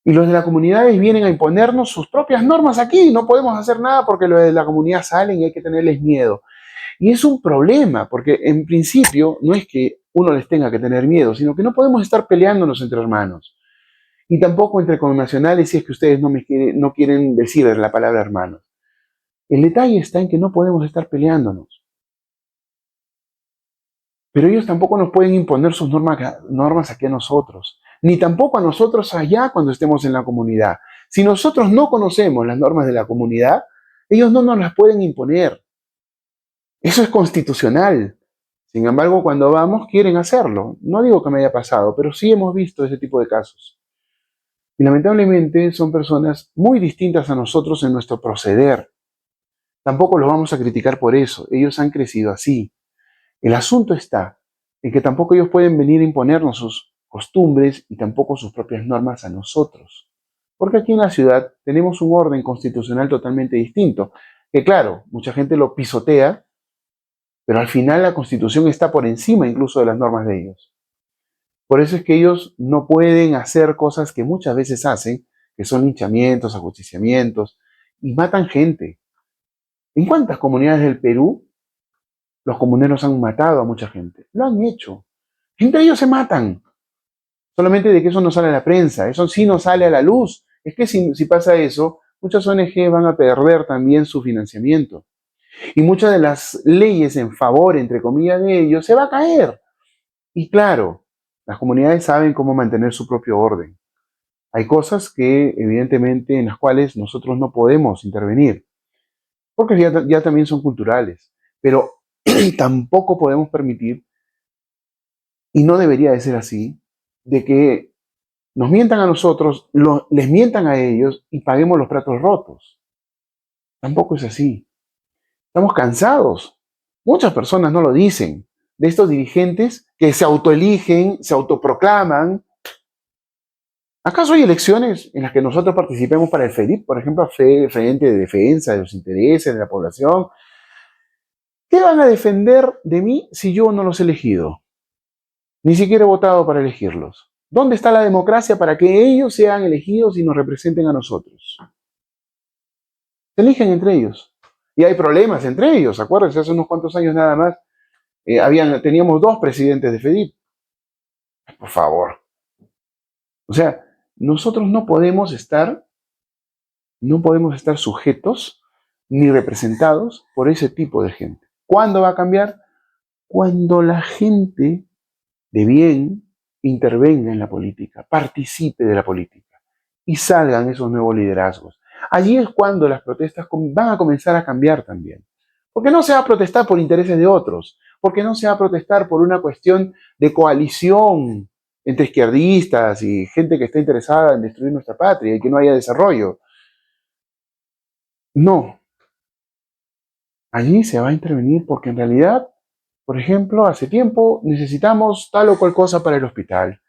Y los de las comunidades vienen a imponernos sus propias normas aquí. No podemos hacer nada porque los de la comunidad salen y hay que tenerles miedo. Y es un problema, porque en principio no es que uno les tenga que tener miedo, sino que no podemos estar peleándonos entre hermanos. Y tampoco entre connacionales si es que ustedes no quieren decir la palabra hermanos. El detalle está en que no podemos estar peleándonos. Pero ellos tampoco nos pueden imponer sus normas aquí a nosotros, ni tampoco a nosotros allá cuando estemos en la comunidad. Si nosotros no conocemos las normas de la comunidad, ellos no nos las pueden imponer. Eso es constitucional. Sin embargo, cuando vamos, quieren hacerlo. No digo que me haya pasado, pero sí hemos visto ese tipo de casos. Y lamentablemente son personas muy distintas a nosotros en nuestro proceder. Tampoco los vamos a criticar por eso. Ellos han crecido así. El asunto está en que tampoco ellos pueden venir a imponernos sus costumbres y tampoco sus propias normas a nosotros. Porque aquí en la ciudad tenemos un orden constitucional totalmente distinto, que claro, mucha gente lo pisotea, pero al final la Constitución está por encima incluso de las normas de ellos. Por eso es que ellos no pueden hacer cosas que muchas veces hacen, que son linchamientos, ajusticiamientos, y matan gente. ¿En cuántas comunidades del Perú los comuneros han matado a mucha gente? Lo han hecho. Entre ellos se matan. Solamente de que eso no sale a la prensa, eso sí no sale a la luz. Es que si pasa eso, muchas ONG van a perder también su financiamiento. Y muchas de las leyes en favor, entre comillas, de ellos se va a caer. Y claro, las comunidades saben cómo mantener su propio orden. Hay cosas que, evidentemente, en las cuales nosotros no podemos intervenir, porque ya también son culturales. Pero tampoco podemos permitir, y no debería de ser así, de que nos mientan a nosotros, les mientan a ellos y paguemos los platos rotos. Tampoco es así. Estamos cansados. Muchas personas no lo dicen. De estos dirigentes que se autoeligen, se autoproclaman. ¿Acaso hay elecciones en las que nosotros participemos para el FEDIP, por ejemplo, Frente de Defensa de los Intereses de la Población? ¿Qué van a defender de mí si yo no los he elegido? Ni siquiera he votado para elegirlos. ¿Dónde está la democracia para que ellos sean elegidos y nos representen a nosotros? Se eligen entre ellos. Y hay problemas entre ellos. Acuérdense, hace unos cuantos años nada más teníamos 2 presidentes de FEDIP. Por favor. O sea, nosotros no podemos estar sujetos ni representados por ese tipo de gente. ¿Cuándo va a cambiar? Cuando la gente de bien intervenga en la política, participe de la política y salgan esos nuevos liderazgos. Allí es cuando las protestas van a comenzar a cambiar también. Porque no se va a protestar por intereses de otros, porque no se va a protestar por una cuestión de coalición entre izquierdistas y gente que está interesada en destruir nuestra patria y que no haya desarrollo. No. Allí se va a intervenir porque en realidad, por ejemplo, hace tiempo necesitamos tal o cual cosa para el hospital.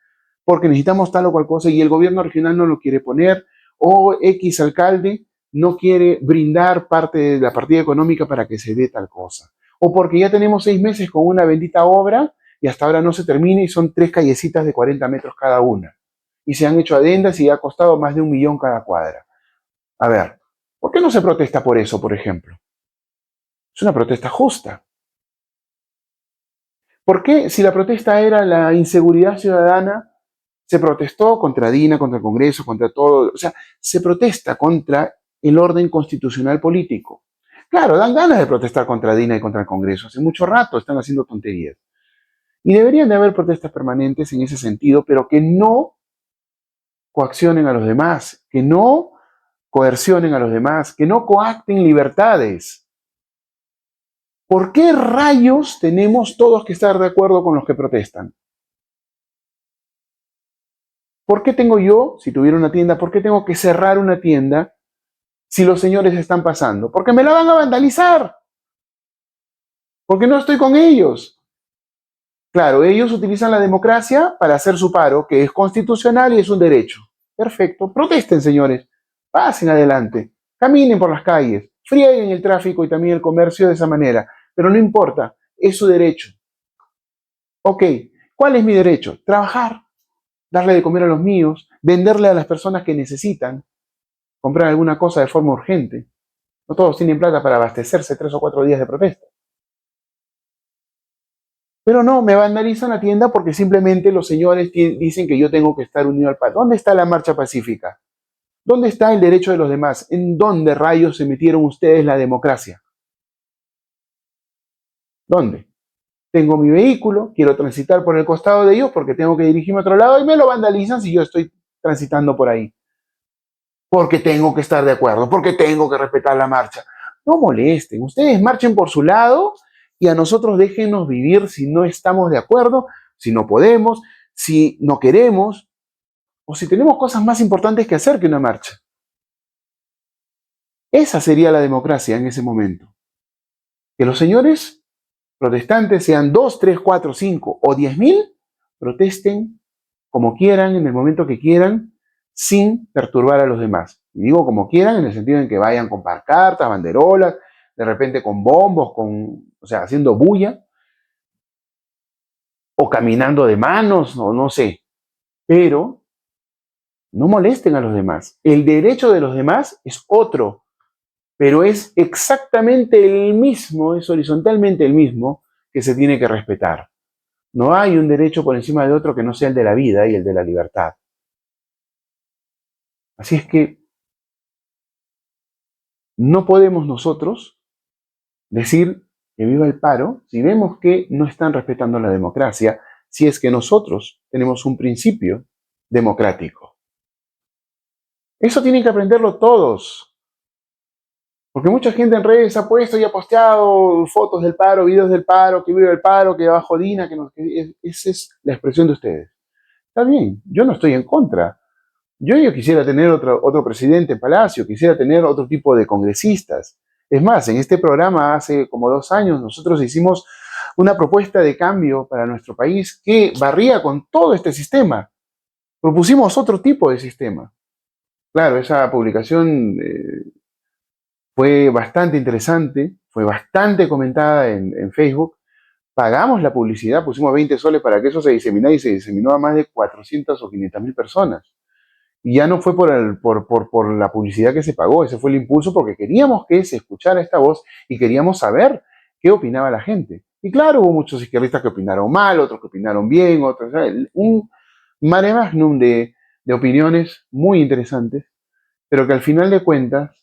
porque necesitamos tal o cual cosa y el gobierno regional no lo quiere poner, o X alcalde no quiere brindar parte de la partida económica para que se dé tal cosa, o porque ya tenemos 6 meses con una bendita obra y hasta ahora no se termina y son 3 callecitas de 40 metros cada una, y se han hecho adendas y ha costado más de 1 millón cada cuadra. A ver, ¿por qué no se protesta por eso, por ejemplo? Es una protesta justa. ¿Por qué, si la protesta era la inseguridad ciudadana, se protestó contra DINA, contra el Congreso, contra todo? O sea, se protesta contra el orden constitucional político. Claro, dan ganas de protestar contra DINA y contra el Congreso. Hace mucho rato están haciendo tonterías. Y deberían de haber protestas permanentes en ese sentido, pero que no coaccionen a los demás, que no coercionen a los demás, que no coacten libertades. ¿Por qué rayos tenemos todos que estar de acuerdo con los que protestan? ¿Por qué tengo yo, si tuviera una tienda, por qué tengo que cerrar una tienda si los señores están pasando? Porque me la van a vandalizar. Porque no estoy con ellos. Claro, ellos utilizan la democracia para hacer su paro, que es constitucional y es un derecho. Perfecto. Protesten, señores. Pasen adelante. Caminen por las calles. Frieguen el tráfico y también el comercio de esa manera. Pero no importa. Es su derecho. Ok. ¿Cuál es mi derecho? Trabajar. Darle de comer a los míos. Venderle a las personas que necesitan. Comprar alguna cosa de forma urgente. No todos tienen plata para abastecerse 3 o 4 días de protesta. Pero no, me vandalizan la tienda porque simplemente los señores dicen que yo tengo que estar unido al paro. ¿Dónde está la marcha pacífica? ¿Dónde está el derecho de los demás? ¿En dónde rayos se metieron ustedes la democracia? ¿Dónde? Tengo mi vehículo, quiero transitar por el costado de ellos porque tengo que dirigirme a otro lado y me lo vandalizan si yo estoy transitando por ahí. Porque tengo que estar de acuerdo, porque tengo que respetar la marcha. No molesten, ustedes marchen por su lado y a nosotros déjenos vivir si no estamos de acuerdo, si no podemos, si no queremos o si tenemos cosas más importantes que hacer que una marcha. Esa sería la democracia en ese momento. Que los señores protestantes sean 2, 3, 4, 5 o 10.000, protesten como quieran, en el momento que quieran, sin perturbar a los demás. Y digo como quieran en el sentido en que vayan con pancartas, banderolas, de repente con bombos, o sea, haciendo bulla, o caminando de manos, o no sé. Pero no molesten a los demás. El derecho de los demás es otro, pero es exactamente el mismo, es horizontalmente el mismo que se tiene que respetar. No hay un derecho por encima de otro que no sea el de la vida y el de la libertad. Así es que no podemos nosotros decir que viva el paro si vemos que no están respetando la democracia, si es que nosotros tenemos un principio democrático. Eso tienen que aprenderlo todos. Porque mucha gente en redes ha puesto y ha posteado fotos del paro, videos del paro, que vive el paro, que abajo Dina, esa es la expresión de ustedes. Está bien, yo no estoy en contra. Yo quisiera tener otro presidente en Palacio, quisiera tener otro tipo de congresistas. Es más, en este programa hace como 2 años nosotros hicimos una propuesta de cambio para nuestro país que barría con todo este sistema. Propusimos otro tipo de sistema. Claro, esa publicación fue bastante interesante, fue bastante comentada en Facebook. Pagamos la publicidad, pusimos 20 soles para que eso se diseminara y se diseminó a más de 400 o 500.000 personas. Y ya no fue por la publicidad que se pagó, ese fue el impulso porque queríamos que se escuchara esta voz y queríamos saber qué opinaba la gente. Y claro, hubo muchos izquierdistas que opinaron mal, otros que opinaron bien, otros, un mare magnum de opiniones muy interesantes, pero que al final de cuentas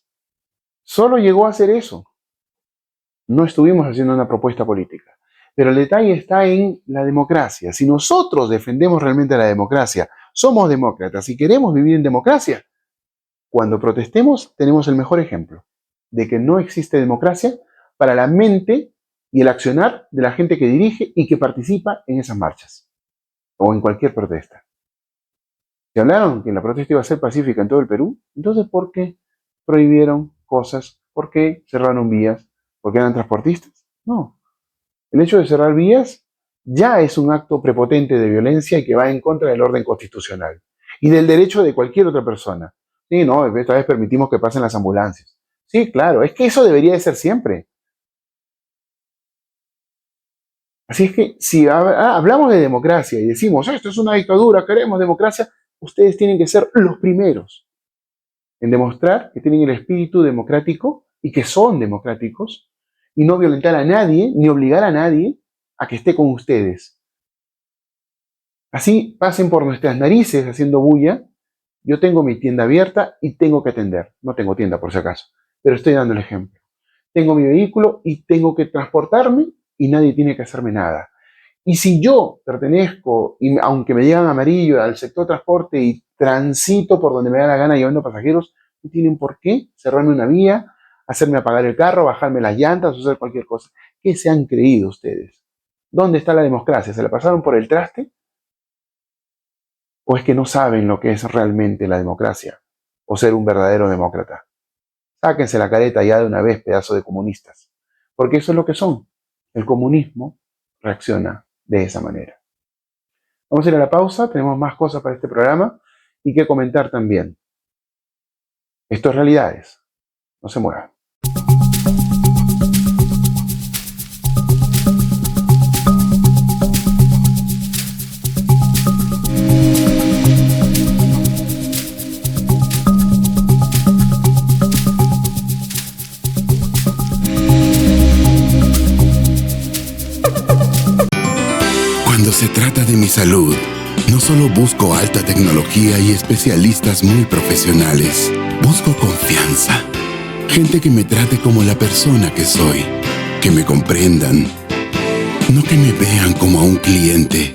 solo llegó a hacer eso. No estuvimos haciendo una propuesta política. Pero el detalle está en la democracia. Si nosotros defendemos realmente la democracia, somos demócratas y queremos vivir en democracia, cuando protestemos tenemos el mejor ejemplo de que no existe democracia para la mente y el accionar de la gente que dirige y que participa en esas marchas o en cualquier protesta. Si hablaron que la protesta iba a ser pacífica en todo el Perú, entonces ¿por qué prohibieron cosas? ¿Por qué cerraron vías? ¿Porque eran transportistas? No. El hecho de cerrar vías ya es un acto prepotente de violencia y que va en contra del orden constitucional y del derecho de cualquier otra persona. Sí, no, esta vez permitimos que pasen las ambulancias. Sí, claro, es que eso debería de ser siempre. Así es que si hablamos de democracia y decimos, esto es una dictadura, queremos democracia, ustedes tienen que ser los primeros en demostrar que tienen el espíritu democrático y que son democráticos y no violentar a nadie ni obligar a nadie a que esté con ustedes. Así pasen por nuestras narices haciendo bulla. Yo tengo mi tienda abierta y tengo que atender. No tengo tienda por si acaso, pero estoy dando el ejemplo. Tengo mi vehículo y tengo que transportarme y nadie tiene que hacerme nada. Y si yo pertenezco, y aunque me digan amarillo, al sector transporte y transito por donde me da la gana llevando pasajeros, no tienen por qué cerrarme una vía, hacerme apagar el carro, bajarme las llantas o hacer cualquier cosa. ¿Qué se han creído ustedes? ¿Dónde está la democracia? ¿Se la pasaron por el traste? ¿O es que no saben lo que es realmente la democracia? ¿O ser un verdadero demócrata? Sáquense la careta ya de una vez, pedazo de comunistas. Porque eso es lo que son. El comunismo reacciona de esa manera. Vamos a ir a la pausa, tenemos más cosas para este programa y que comentar también. Esto es Realidades. No se muevan. Cuando se trata de mi salud, no solo busco alta tecnología y especialistas muy profesionales, busco confianza. Gente que me trate como la persona que soy, que me comprendan, no que me vean como a un cliente.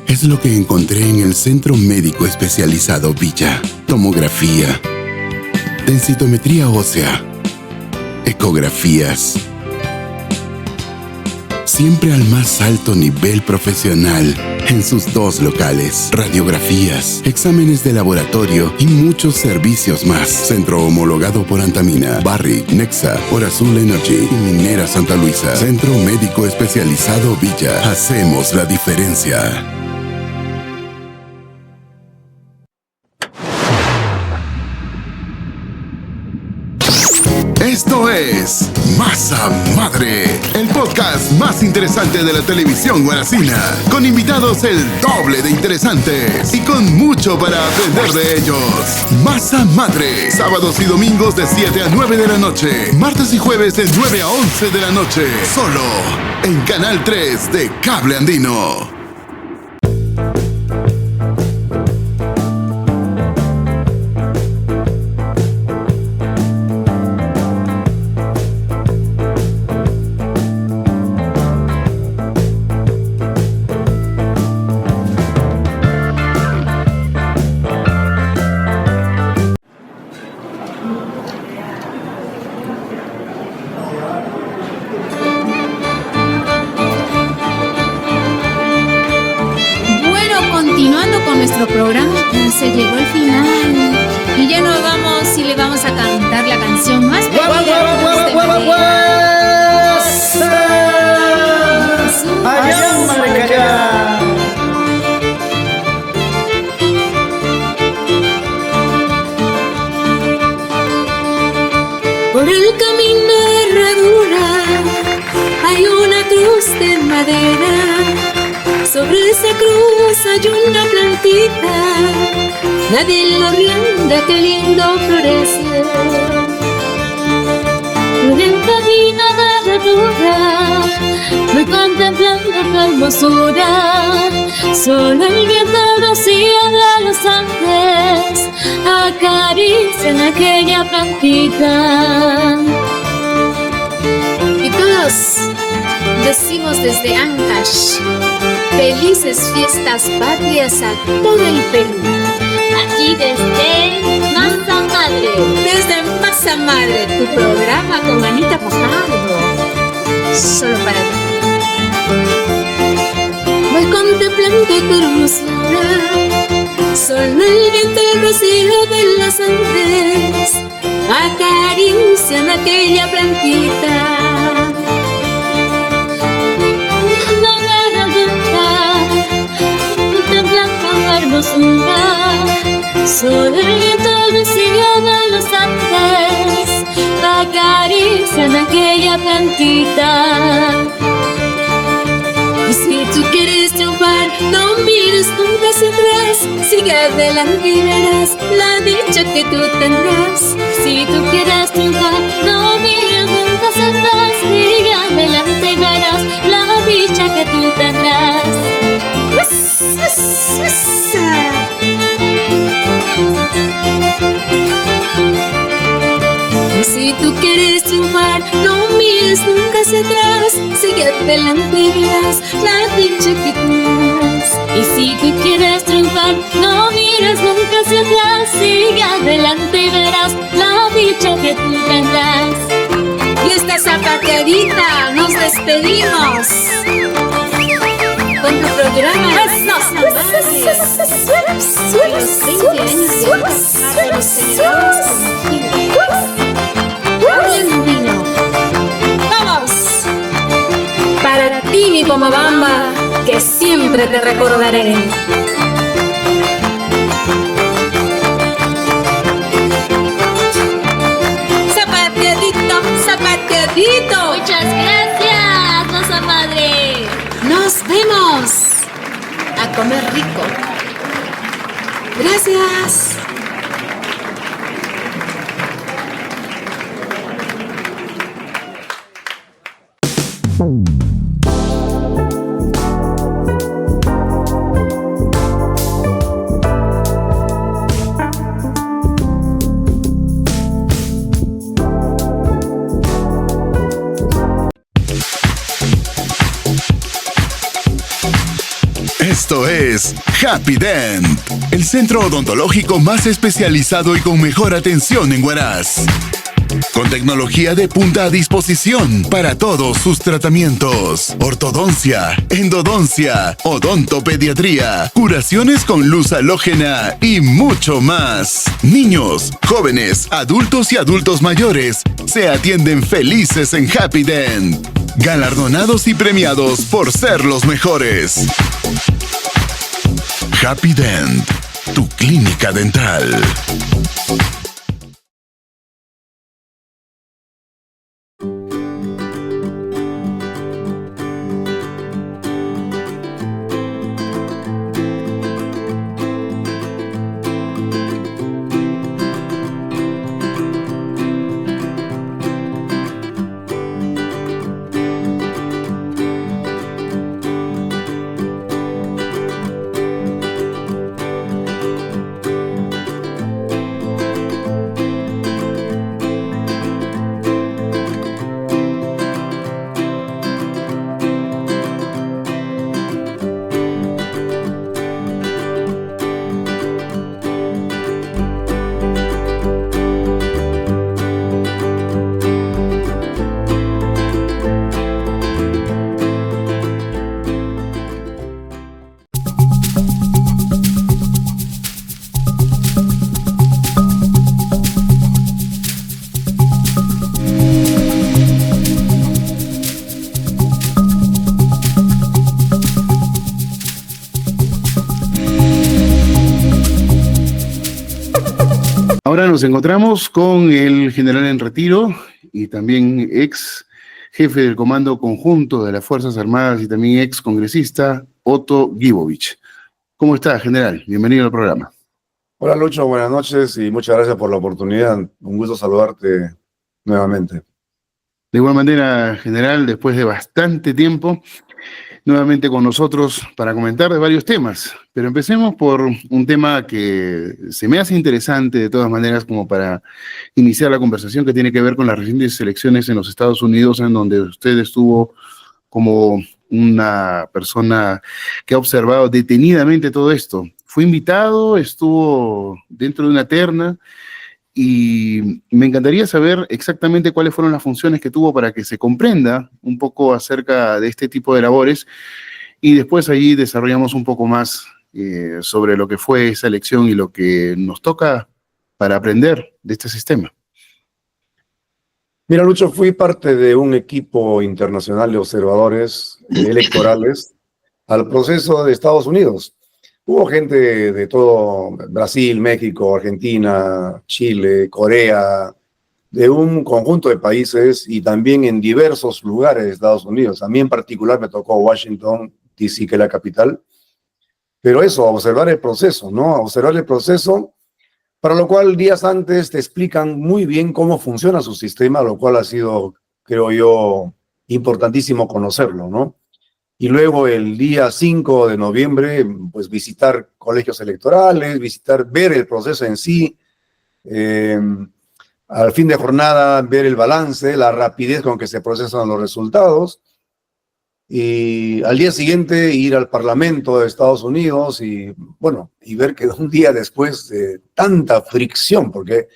Es lo que encontré en el Centro Médico Especializado Villa. Tomografía, densitometría ósea, ecografías. Siempre al más alto nivel profesional en sus 2 locales, radiografías, exámenes de laboratorio y muchos servicios más. Centro homologado por Antamina, Barrick, Nexa, Orazul Energy y Minera Santa Luisa. Centro Médico Especializado Villa. Hacemos la diferencia. Esto es Masa Madre, el podcast más interesante de la televisión guaracina, con invitados el doble de interesantes y con mucho para aprender de ellos. Masa Madre, sábados y domingos de 7 a 9 de la noche, martes y jueves de 9 a 11 de la noche, solo en Canal 3 de Cable Andino. Nuestro programa se llegó al final y ya nos vamos y le vamos a cantar la canción más Por el camino de herradura hay una cruz de madera. Sobre esa cruz hay una plantita, nadie lo rienda, qué lindo florece. Por el camino de herradura voy contemplando tu hermosura. Solo el viento rocío de los Andes acaricia en aquella plantita. Y todos decimos desde Ancash: felices fiestas patrias a todo el Perú. Aquí desde Masa Madre. Desde Masa Madre, tu programa con Anita Fajardo. Solo para ti. Voy contemplando tu hermosura. Solo el viento rocío de los Andes acarician aquella plantita. nunca. Solo el viento me siguió de los Andes, acarician aquella plantita. Y si tú quieres triunfar, no mires nunca hacia atrás. Sigue adelante y verás la dicha que tú tendrás. Si tú quieres triunfar, no mires nunca hacia atrás. Sigue adelante y verás la dicha que tú tendrás. Y si tú quieres triunfar, no mires nunca hacia atrás. Sigue adelante y verás la dicha que tendrás. Y si tú quieres triunfar, no mires nunca hacia atrás. Sigue adelante y verás la dicha que tú tendrás. Y esta zapateadita nos despedimos con tu programa Los 20 años de los celebramos con vino. ¡Vamos! Para ti, mi Pomabamba, que siempre te recordaré. Zapateadito, zapateadito. Muchas gracias, Rosa Madre. Nos vemos. A comer rico. Gracias. Esto es Happy Dent, el centro odontológico más especializado y con mejor atención en Huaraz. Con tecnología de punta a disposición para todos sus tratamientos. Ortodoncia, endodoncia, odontopediatría, curaciones con luz halógena y mucho más. Niños, jóvenes, adultos y adultos mayores se atienden felices en Happy Dent. Galardonados y premiados por ser los mejores. Happy Dent, tu clínica dental. Ahora nos encontramos con el general en retiro y también ex jefe del Comando Conjunto de las Fuerzas Armadas y también ex congresista, Otto Gibovich. ¿Cómo está, general? Bienvenido al programa. Hola, Lucho, buenas noches y muchas gracias por la oportunidad. Un gusto saludarte nuevamente. De igual manera, general, después de bastante tiempo, nuevamente con nosotros para comentar de varios temas. Pero empecemos por un tema que se me hace interesante de todas maneras como para iniciar la conversación, que tiene que ver con las recientes elecciones en los Estados Unidos, en donde usted estuvo como una persona que ha observado detenidamente todo esto. Fue invitado, estuvo dentro de una terna, y me encantaría saber exactamente cuáles fueron las funciones que tuvo para que se comprenda un poco acerca de este tipo de labores, y después ahí desarrollamos un poco más sobre lo que fue esa elección y lo que nos toca para aprender de este sistema. Mira, Lucho, fui parte de un equipo internacional de observadores electorales al proceso de Estados Unidos. Hubo gente de todo, Brasil, México, Argentina, Chile, Corea, de un conjunto de países y también en diversos lugares de Estados Unidos. A mí en particular me tocó Washington, D.C., que es la capital. Pero eso, observar el proceso, ¿no? Observar el proceso, para lo cual días antes te explican muy bien cómo funciona su sistema, lo cual ha sido, creo yo, importantísimo conocerlo, ¿no? Y luego el día 5 de noviembre, pues visitar colegios electorales, ver el proceso en sí, eh, al fin de jornada ver el balance, la rapidez con que se procesan los resultados, y al día siguiente ir al Parlamento de Estados Unidos y, bueno, y ver que un día después de tanta fricción, porque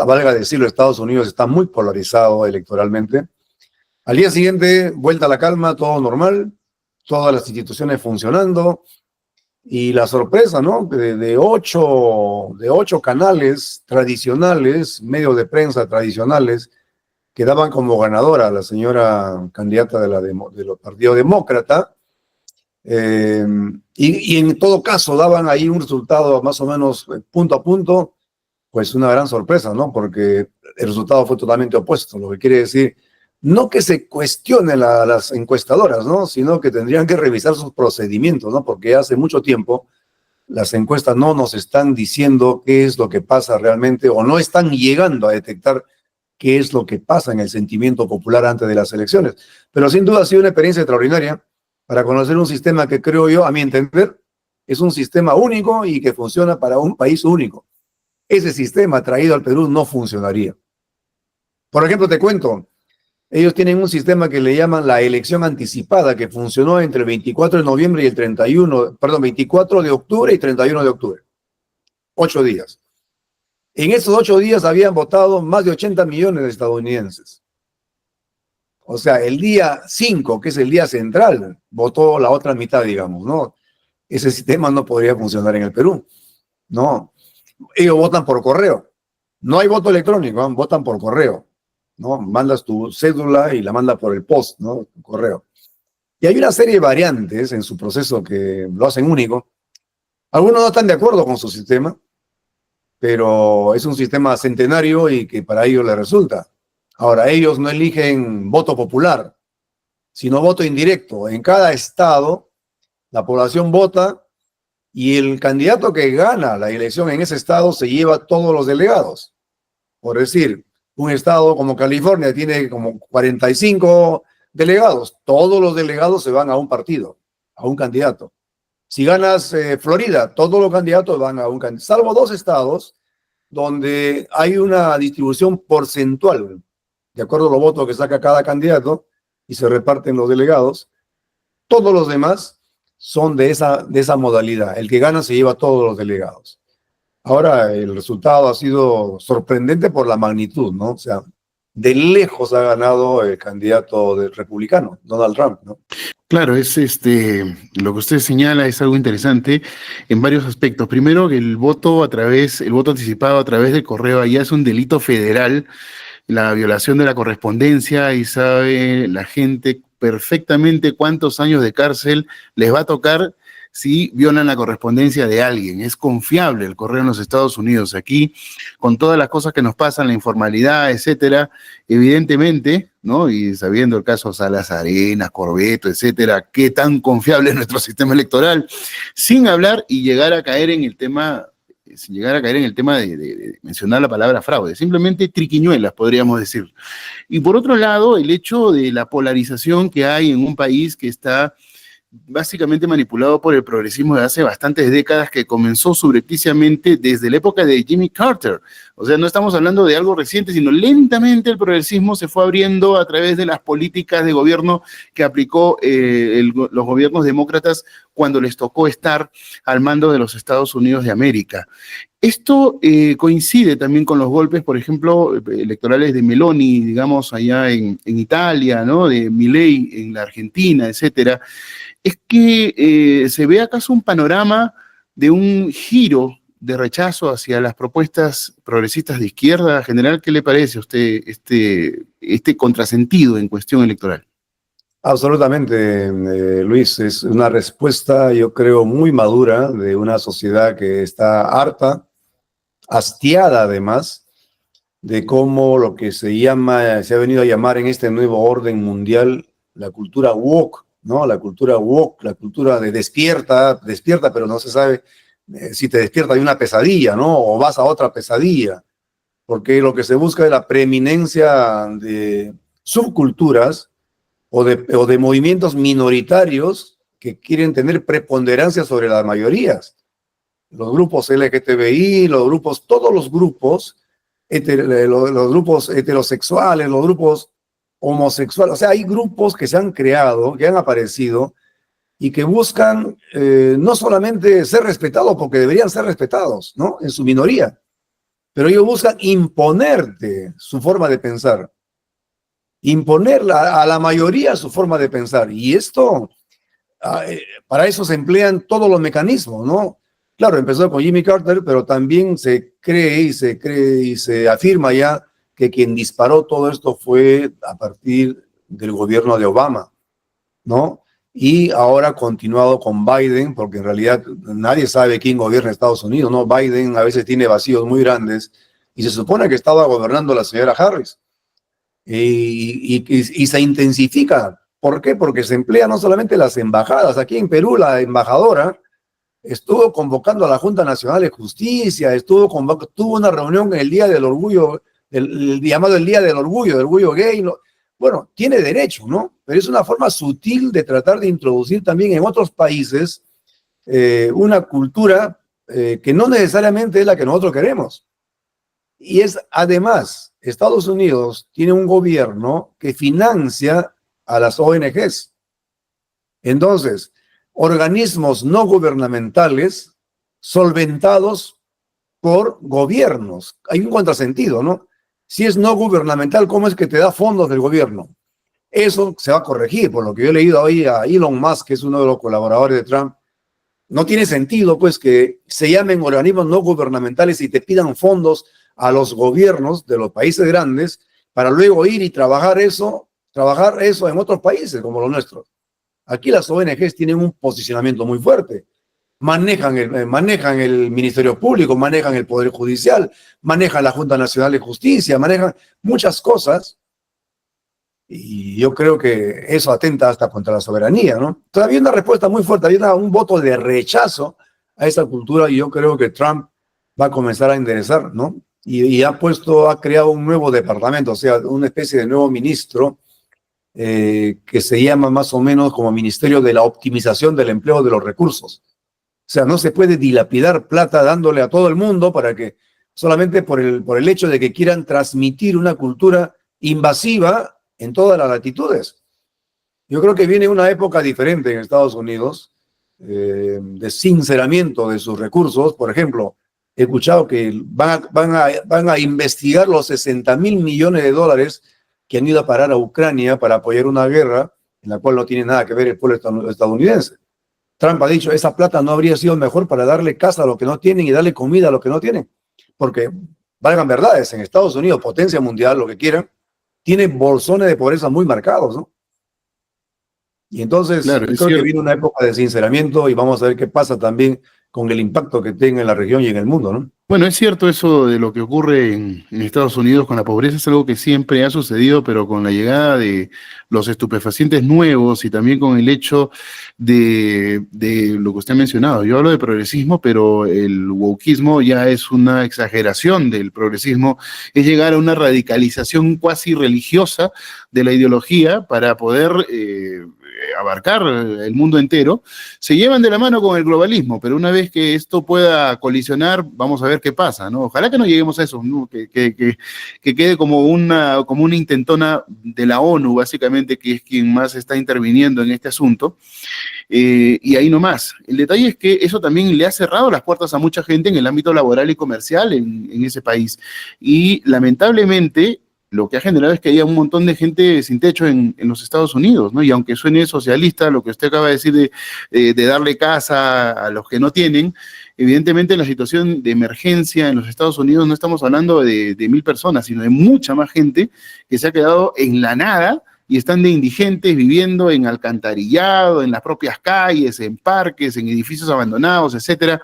valga decirlo, Estados Unidos está muy polarizado electoralmente, al día siguiente, vuelta a la calma, todo normal, todas las instituciones funcionando, y la sorpresa, ¿no? De ocho canales tradicionales, medios de prensa tradicionales, que daban como ganadora a la señora candidata de los Partido Demócrata, y en todo caso daban ahí un resultado más o menos punto a punto, pues una gran sorpresa, ¿no? Porque el resultado fue totalmente opuesto, lo que quiere decir, no que se cuestionen las encuestadoras, ¿no? Sino que tendrían que revisar sus procedimientos, ¿no? Porque hace mucho tiempo las encuestas no nos están diciendo qué es lo que pasa realmente o no están llegando a detectar qué es lo que pasa en el sentimiento popular antes de las elecciones. Pero sin duda ha sido una experiencia extraordinaria para conocer un sistema que creo yo, a mi entender, es un sistema único y que funciona para un país único. Ese sistema traído al Perú no funcionaría. Por ejemplo, te cuento, ellos tienen un sistema que le llaman la elección anticipada, que funcionó entre el 24 de noviembre y el 24 de octubre y 31 de octubre. 8 días. En esos 8 días habían votado más de 80 millones de estadounidenses. O sea, el día 5, que es el día central, votó la otra mitad, digamos, ¿no? Ese sistema no podría funcionar en el Perú, ¿no? Ellos votan por correo. No hay voto electrónico, ¿no? Votan por correo, ¿no? Mandas tu cédula y la mandas por el post, ¿no? Correo. Y hay una serie de variantes en su proceso que lo hacen único. Algunos no están de acuerdo con su sistema, pero es un sistema centenario y que para ellos les resulta. Ahora, ellos no eligen voto popular, sino voto indirecto. En cada estado, la población vota y el candidato que gana la elección en ese estado se lleva todos los delegados. Por decir, un estado como California tiene como 45 delegados. Todos los delegados se van a un partido, a un candidato. Si ganas Florida, todos los candidatos van a un candidato, salvo 2 estados donde hay una distribución porcentual, de acuerdo a los votos que saca cada candidato, y se reparten los delegados. Todos los demás son de esa modalidad. El que gana se lleva todos los delegados. Ahora, el resultado ha sido sorprendente por la magnitud, ¿no? O sea, de lejos ha ganado el candidato del republicano, Donald Trump, ¿no? Claro, lo que usted señala es algo interesante en varios aspectos. Primero, que el voto anticipado a través del correo allá es un delito federal, la violación de la correspondencia, y sabe la gente perfectamente cuántos años de cárcel les va a tocar si violan la correspondencia de alguien. Es confiable el correo en los Estados Unidos. Aquí, con todas las cosas que nos pasan, la informalidad, etcétera, evidentemente, ¿no? Y sabiendo el caso Salas Arenas, Corbeto, etcétera, qué tan confiable es nuestro sistema electoral, sin hablar y llegar a caer en el tema de mencionar la palabra fraude, simplemente triquiñuelas, podríamos decir. Y por otro lado, el hecho de la polarización que hay en un país que está básicamente manipulado por el progresismo de hace bastantes décadas, que comenzó subrepticiamente desde la época de Jimmy Carter. O sea, no estamos hablando de algo reciente, sino lentamente el progresismo se fue abriendo a través de las políticas de gobierno que aplicó los gobiernos demócratas cuando les tocó estar al mando de los Estados Unidos de América. Esto coincide también con los golpes, por ejemplo, electorales de Meloni, digamos, allá en Italia, ¿no? De Milei en la Argentina, etcétera. Es que se ve acaso un panorama de un giro de rechazo hacia las propuestas progresistas de izquierda. General, ¿qué le parece a usted este contrasentido en cuestión electoral? Absolutamente, Luis, es una respuesta, yo creo, muy madura de una sociedad que está harta, hastiada además, de cómo lo que se ha venido a llamar en este nuevo orden mundial, la cultura woke, ¿no? La cultura woke, la cultura de despierta, pero no se sabe si te despierta de una pesadilla, ¿no? O vas a otra pesadilla, porque lo que se busca es la preeminencia de subculturas o de movimientos minoritarios que quieren tener preponderancia sobre las mayorías. Los grupos LGTBI, todos los grupos, los grupos heterosexuales, los grupos homosexuales. O sea, hay grupos que se han creado, que han aparecido y que buscan no solamente ser respetados, porque deberían ser respetados, ¿no? En su minoría, pero ellos buscan imponerte su forma de pensar, imponer a la mayoría su forma de pensar. Y esto, para eso se emplean todos los mecanismos, ¿no? Claro, empezó con Jimmy Carter, pero también se cree y se afirma ya que quien disparó todo esto fue a partir del gobierno de Obama, ¿no? Y ahora ha continuado con Biden, porque en realidad nadie sabe quién gobierna Estados Unidos, ¿no? Biden a veces tiene vacíos muy grandes y se supone que estaba gobernando la señora Harris. Y se intensifica. ¿Por qué? Porque se emplean no solamente las embajadas. Aquí en Perú la embajadora estuvo convocando a la Junta Nacional de Justicia, tuvo una reunión en el Día del Orgullo, llamado el Día del Orgullo gay. Bueno, tiene derecho, ¿no? Pero es una forma sutil de tratar de introducir también en otros países una cultura que no necesariamente es la que nosotros queremos. Y es además, Estados Unidos tiene un gobierno que financia a las ONGs. Entonces, organismos no gubernamentales solventados por gobiernos. Hay un contrasentido, ¿no? Si es no gubernamental, ¿cómo es que te da fondos del gobierno? Eso se va a corregir, por lo que yo he leído hoy a Elon Musk, que es uno de los colaboradores de Trump. No tiene sentido, pues, que se llamen organismos no gubernamentales y te pidan fondos a los gobiernos de los países grandes para luego ir y trabajar eso en otros países como los nuestros. Aquí las ONGs tienen un posicionamiento muy fuerte. Manejan el Ministerio Público, manejan el Poder Judicial, manejan la Junta Nacional de Justicia, manejan muchas cosas. Y yo creo que eso atenta hasta contra la soberanía, ¿no? Todavía hay una respuesta muy fuerte, hay un voto de rechazo a esa cultura y yo creo que Trump va a comenzar a enderezar, ¿no? Y ha creado un nuevo departamento, o sea, una especie de nuevo ministro que se llama más o menos como Ministerio de la Optimización del Empleo de los Recursos. O sea, no se puede dilapidar plata dándole a todo el mundo para que solamente por el hecho de que quieran transmitir una cultura invasiva en todas las latitudes. Yo creo que viene una época diferente en Estados Unidos de sinceramiento de sus recursos. Por ejemplo, he escuchado que van a investigar los 60,000 millones de dólares que han ido a parar a Ucrania para apoyar una guerra en la cual no tiene nada que ver el pueblo estadounidense. Trump ha dicho, esa plata no habría sido mejor para darle casa a los que no tienen y darle comida a los que no tienen. Porque, valgan verdades, en Estados Unidos, potencia mundial, lo que quieran, tiene bolsones de pobreza muy marcados, ¿no? Y entonces, claro, creo que viene una época de sinceramiento y vamos a ver qué pasa también con el impacto que tenga en la región y en el mundo, ¿no? Bueno, es cierto eso de lo que ocurre en Estados Unidos con la pobreza, es algo que siempre ha sucedido, pero con la llegada de los estupefacientes nuevos y también con el hecho de lo que usted ha mencionado. Yo hablo de progresismo, pero el wokismo ya es una exageración del progresismo, es llegar a una radicalización cuasi religiosa de la ideología para poder abarcar el mundo entero. Se llevan de la mano con el globalismo, pero una vez que esto pueda colisionar, vamos a ver qué pasa, ¿no? Ojalá que no lleguemos a eso, ¿no? Que quede como una intentona de la ONU, básicamente, que es quien más está interviniendo en este asunto, y ahí nomás. El detalle es que eso también le ha cerrado las puertas a mucha gente en el ámbito laboral y comercial en ese país, y lamentablemente lo que ha generado es que haya un montón de gente sin techo en los Estados Unidos, ¿no? Y aunque suene socialista, lo que usted acaba de decir de darle casa a los que no tienen, evidentemente en la situación de emergencia en los Estados Unidos no estamos hablando de 1,000 personas, sino de mucha más gente que se ha quedado en la nada y están de indigentes viviendo en alcantarillado, en las propias calles, en parques, en edificios abandonados, etcétera.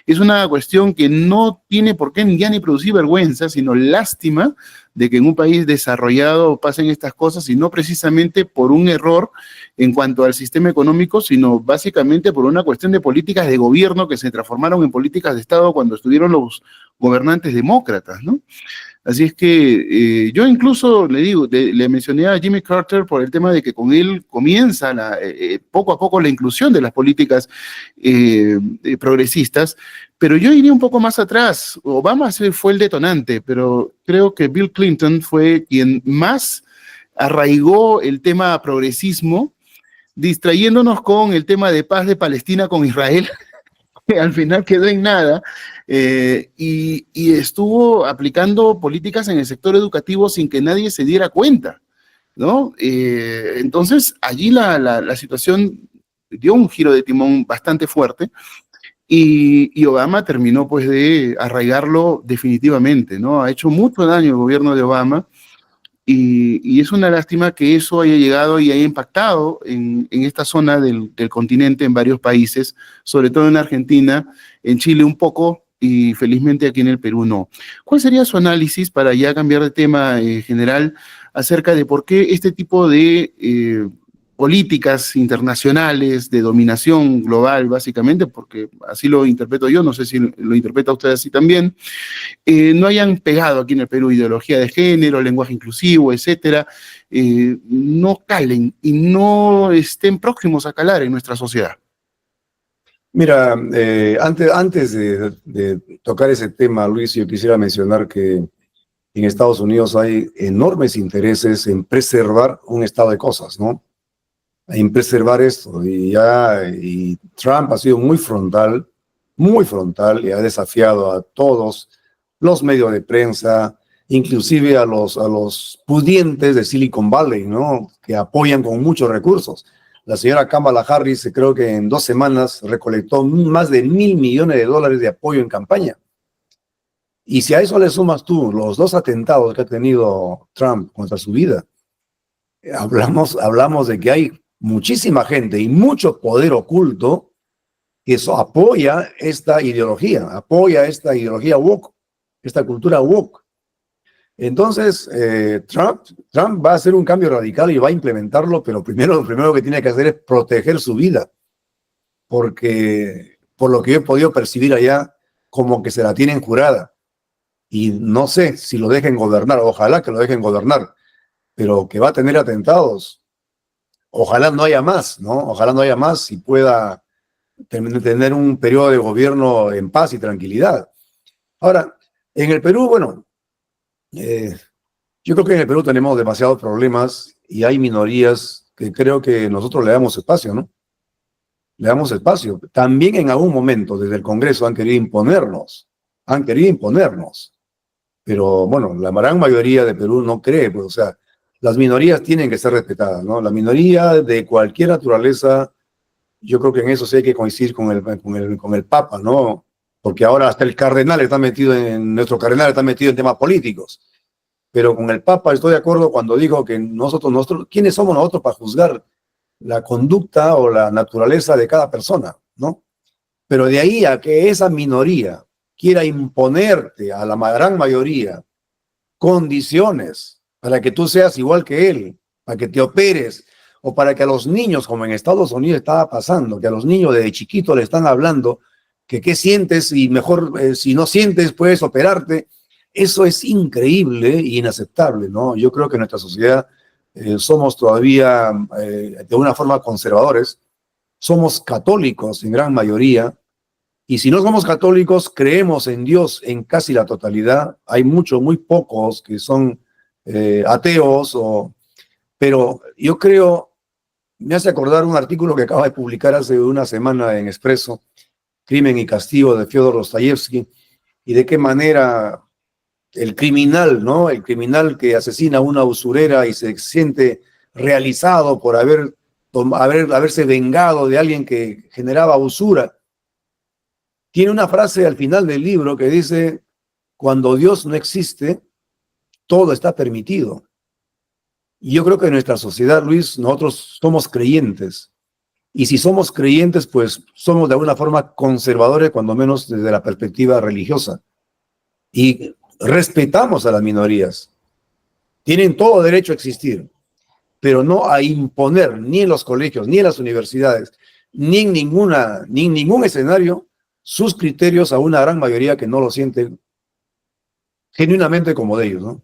Es una cuestión que no tiene por qué ya ni producir vergüenza, sino lástima de que en un país desarrollado pasen estas cosas, y no precisamente por un error en cuanto al sistema económico, sino básicamente por una cuestión de políticas de gobierno que se transformaron en políticas de Estado cuando estuvieron los gobernantes demócratas, ¿no? Así es que yo incluso le digo, le mencioné a Jimmy Carter por el tema de que con él comienza poco a poco la inclusión de las políticas progresistas, pero yo iría un poco más atrás. Obama fue el detonante, pero creo que Bill Clinton fue quien más arraigó el tema progresismo, distrayéndonos con el tema de paz de Palestina con Israel, que al final quedó en nada, y estuvo aplicando políticas en el sector educativo sin que nadie se diera cuenta, ¿no? Entonces, allí la situación dio un giro de timón bastante fuerte, y Obama terminó pues de arraigarlo definitivamente, ¿no? Ha hecho mucho daño el gobierno de Obama, y es una lástima que eso haya llegado y haya impactado en esta zona del continente, en varios países, sobre todo en Argentina, en Chile un poco, y felizmente aquí en el Perú no. ¿Cuál sería su análisis, para ya cambiar de tema general, acerca de por qué este tipo de políticas internacionales de dominación global, básicamente, porque así lo interpreto yo, no sé si lo interpreta usted así también, no hayan pegado aquí en el Perú? Ideología de género, lenguaje inclusivo, etcétera, no calen y no estén próximos a calar en nuestra sociedad. Mira, antes de tocar ese tema, Luis, yo quisiera mencionar que en Estados Unidos hay enormes intereses en preservar un estado de cosas, ¿no? En preservar esto. Y Trump ha sido muy frontal, y ha desafiado a todos los medios de prensa, inclusive a los pudientes de Silicon Valley, ¿no? Que apoyan con muchos recursos. La señora Kamala Harris, creo que en 2 semanas recolectó más de $1.000 millones de apoyo en campaña. Y si a eso le sumas tú los 2 atentados que ha tenido Trump contra su vida, hablamos de que hay muchísima gente y mucho poder oculto que eso apoya esta ideología woke, esta cultura woke. Entonces, Trump va a hacer un cambio radical y va a implementarlo, pero lo primero que tiene que hacer es proteger su vida, porque por lo que yo he podido percibir allá, como que se la tienen jurada, y no sé si lo dejen gobernar, ojalá que lo dejen gobernar, pero que va a tener atentados. Ojalá no haya más, ¿no? Ojalá no haya más y pueda tener un periodo de gobierno en paz y tranquilidad. Ahora, en el Perú, bueno, yo creo que en el Perú tenemos demasiados problemas y hay minorías que creo que nosotros le damos espacio, ¿no? Le damos espacio. También en algún momento desde el Congreso han querido imponernos, pero bueno, la gran mayoría de Perú no cree, pues, o sea, las minorías tienen que ser respetadas, ¿no? La minoría de cualquier naturaleza, yo creo que en eso sí hay que coincidir con el Papa, ¿no? Porque ahora hasta nuestro cardenal está metido en temas políticos. Pero con el Papa estoy de acuerdo cuando digo que nosotros, ¿quiénes somos nosotros para juzgar la conducta o la naturaleza de cada persona, ¿no? Pero de ahí a que esa minoría quiera imponerte a la gran mayoría condiciones para que tú seas igual que él, para que te operes, o para que a los niños, como en Estados Unidos estaba pasando, que a los niños desde chiquitos le están hablando que qué sientes y mejor si no sientes puedes operarte. Eso es increíble e inaceptable, ¿no? Yo creo que en nuestra sociedad somos todavía de una forma conservadores, somos católicos en gran mayoría, y si no somos católicos, creemos en Dios en casi la totalidad. Hay muy pocos que son ateos, pero yo creo, me hace acordar un artículo que acaba de publicar hace una semana en Expreso, Crimen y Castigo, de Fyodor Dostoyevsky, y de qué manera el criminal, ¿no? El criminal que asesina a una usurera y se siente realizado por haberse vengado de alguien que generaba usura. Tiene una frase al final del libro que dice: cuando Dios no existe, todo está permitido. Yo creo que en nuestra sociedad, Luis, nosotros somos creyentes. Y si somos creyentes, pues somos de alguna forma conservadores, cuando menos desde la perspectiva religiosa. Y respetamos a las minorías. Tienen todo derecho a existir, pero no a imponer ni en los colegios, ni en las universidades, ni en ningún escenario sus criterios a una gran mayoría que no lo sienten genuinamente como de ellos, ¿no?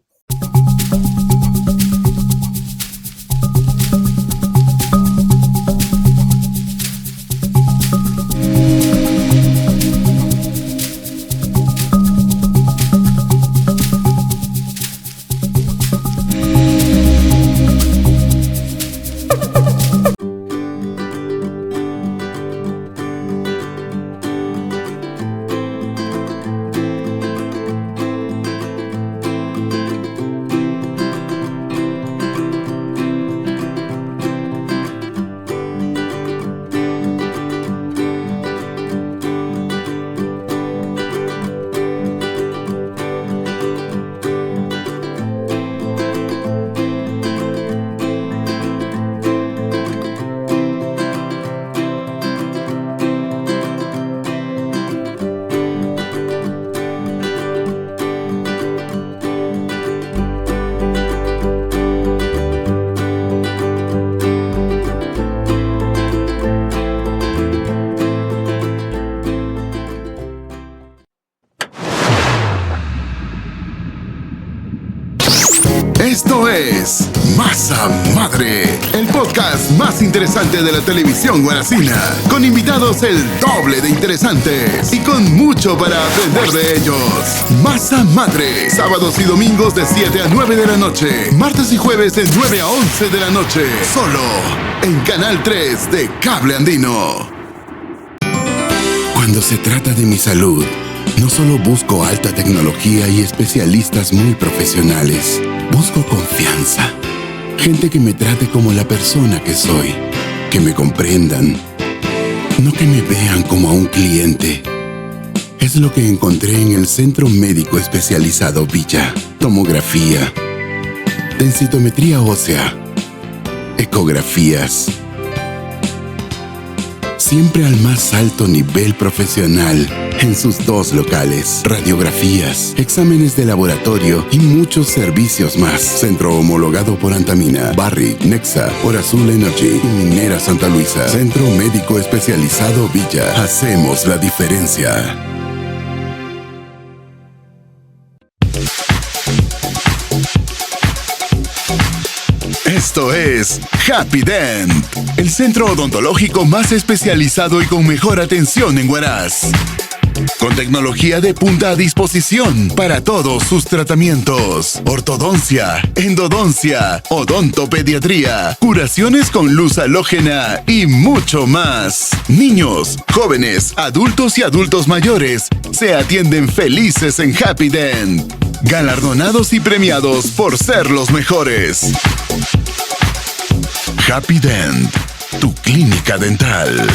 Esto es Masa Madre, el podcast más interesante de la televisión guaracina, con invitados el doble de interesantes y con mucho para aprender de ellos. Masa Madre, sábados y domingos de 7 a 9 de la noche, martes y jueves de 9 a 11 de la noche, solo en Canal 3 de Cable Andino. Cuando se trata de mi salud, no solo busco alta tecnología y especialistas muy profesionales. Busco confianza, gente que me trate como la persona que soy, que me comprendan, no que me vean como a un cliente. Es lo que encontré en el Centro Médico Especializado Villa. Tomografía, densitometría ósea, ecografías. Siempre al más alto nivel profesional en sus 2 locales. Radiografías, exámenes de laboratorio y muchos servicios más. Centro homologado por Antamina, Barrick, Nexa, Orazul Energy y Minera Santa Luisa. Centro Médico Especializado Villa. Hacemos la diferencia. Esto es Happy Dent, el centro odontológico más especializado y con mejor atención en Huaraz. Con tecnología de punta a disposición para todos sus tratamientos. Ortodoncia, endodoncia, odontopediatría, curaciones con luz halógena y mucho más. Niños, jóvenes, adultos y adultos mayores se atienden felices en Happy Dent. Galardonados y premiados por ser los mejores. Happy Dent, tu clínica dental.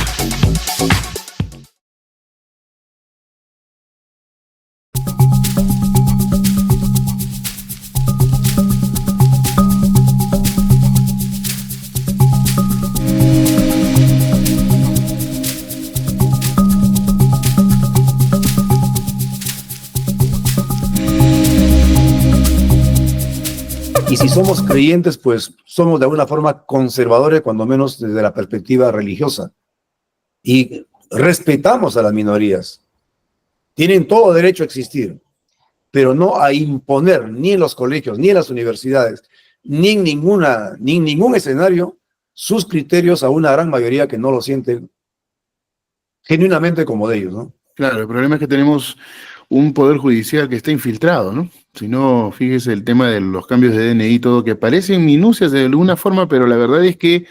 Y si somos creyentes, pues somos de alguna forma conservadores, cuando menos desde la perspectiva religiosa. Y respetamos a las minorías. Tienen todo derecho a existir, pero no a imponer ni en los colegios, ni en las universidades, ni en ningún escenario sus criterios a una gran mayoría que no lo sienten genuinamente como de ellos, ¿no? Claro, el problema es que tenemos un poder judicial que está infiltrado, ¿no? Si no, fíjese el tema de los cambios de DNI, todo que parecen minucias de alguna forma, pero la verdad es que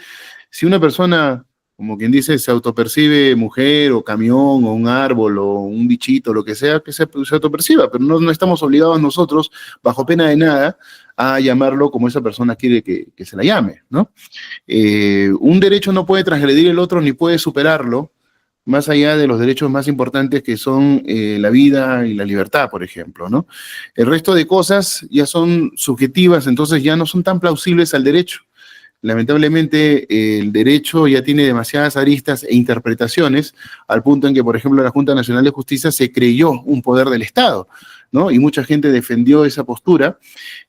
si una persona, como quien dice, se autopercibe mujer o camión o un árbol o un bichito, lo que sea, que se autoperciba, pero no estamos obligados nosotros, bajo pena de nada, a llamarlo como esa persona quiere que se la llame, ¿no? Un derecho no puede transgredir el otro ni puede superarlo, más allá de los derechos más importantes que son la vida y la libertad, por ejemplo, ¿no? El resto de cosas ya son subjetivas, entonces ya no son tan plausibles al derecho. Lamentablemente, el derecho ya tiene demasiadas aristas e interpretaciones, al punto en que, por ejemplo, la Junta Nacional de Justicia se creyó un poder del Estado, ¿no? Y mucha gente defendió esa postura,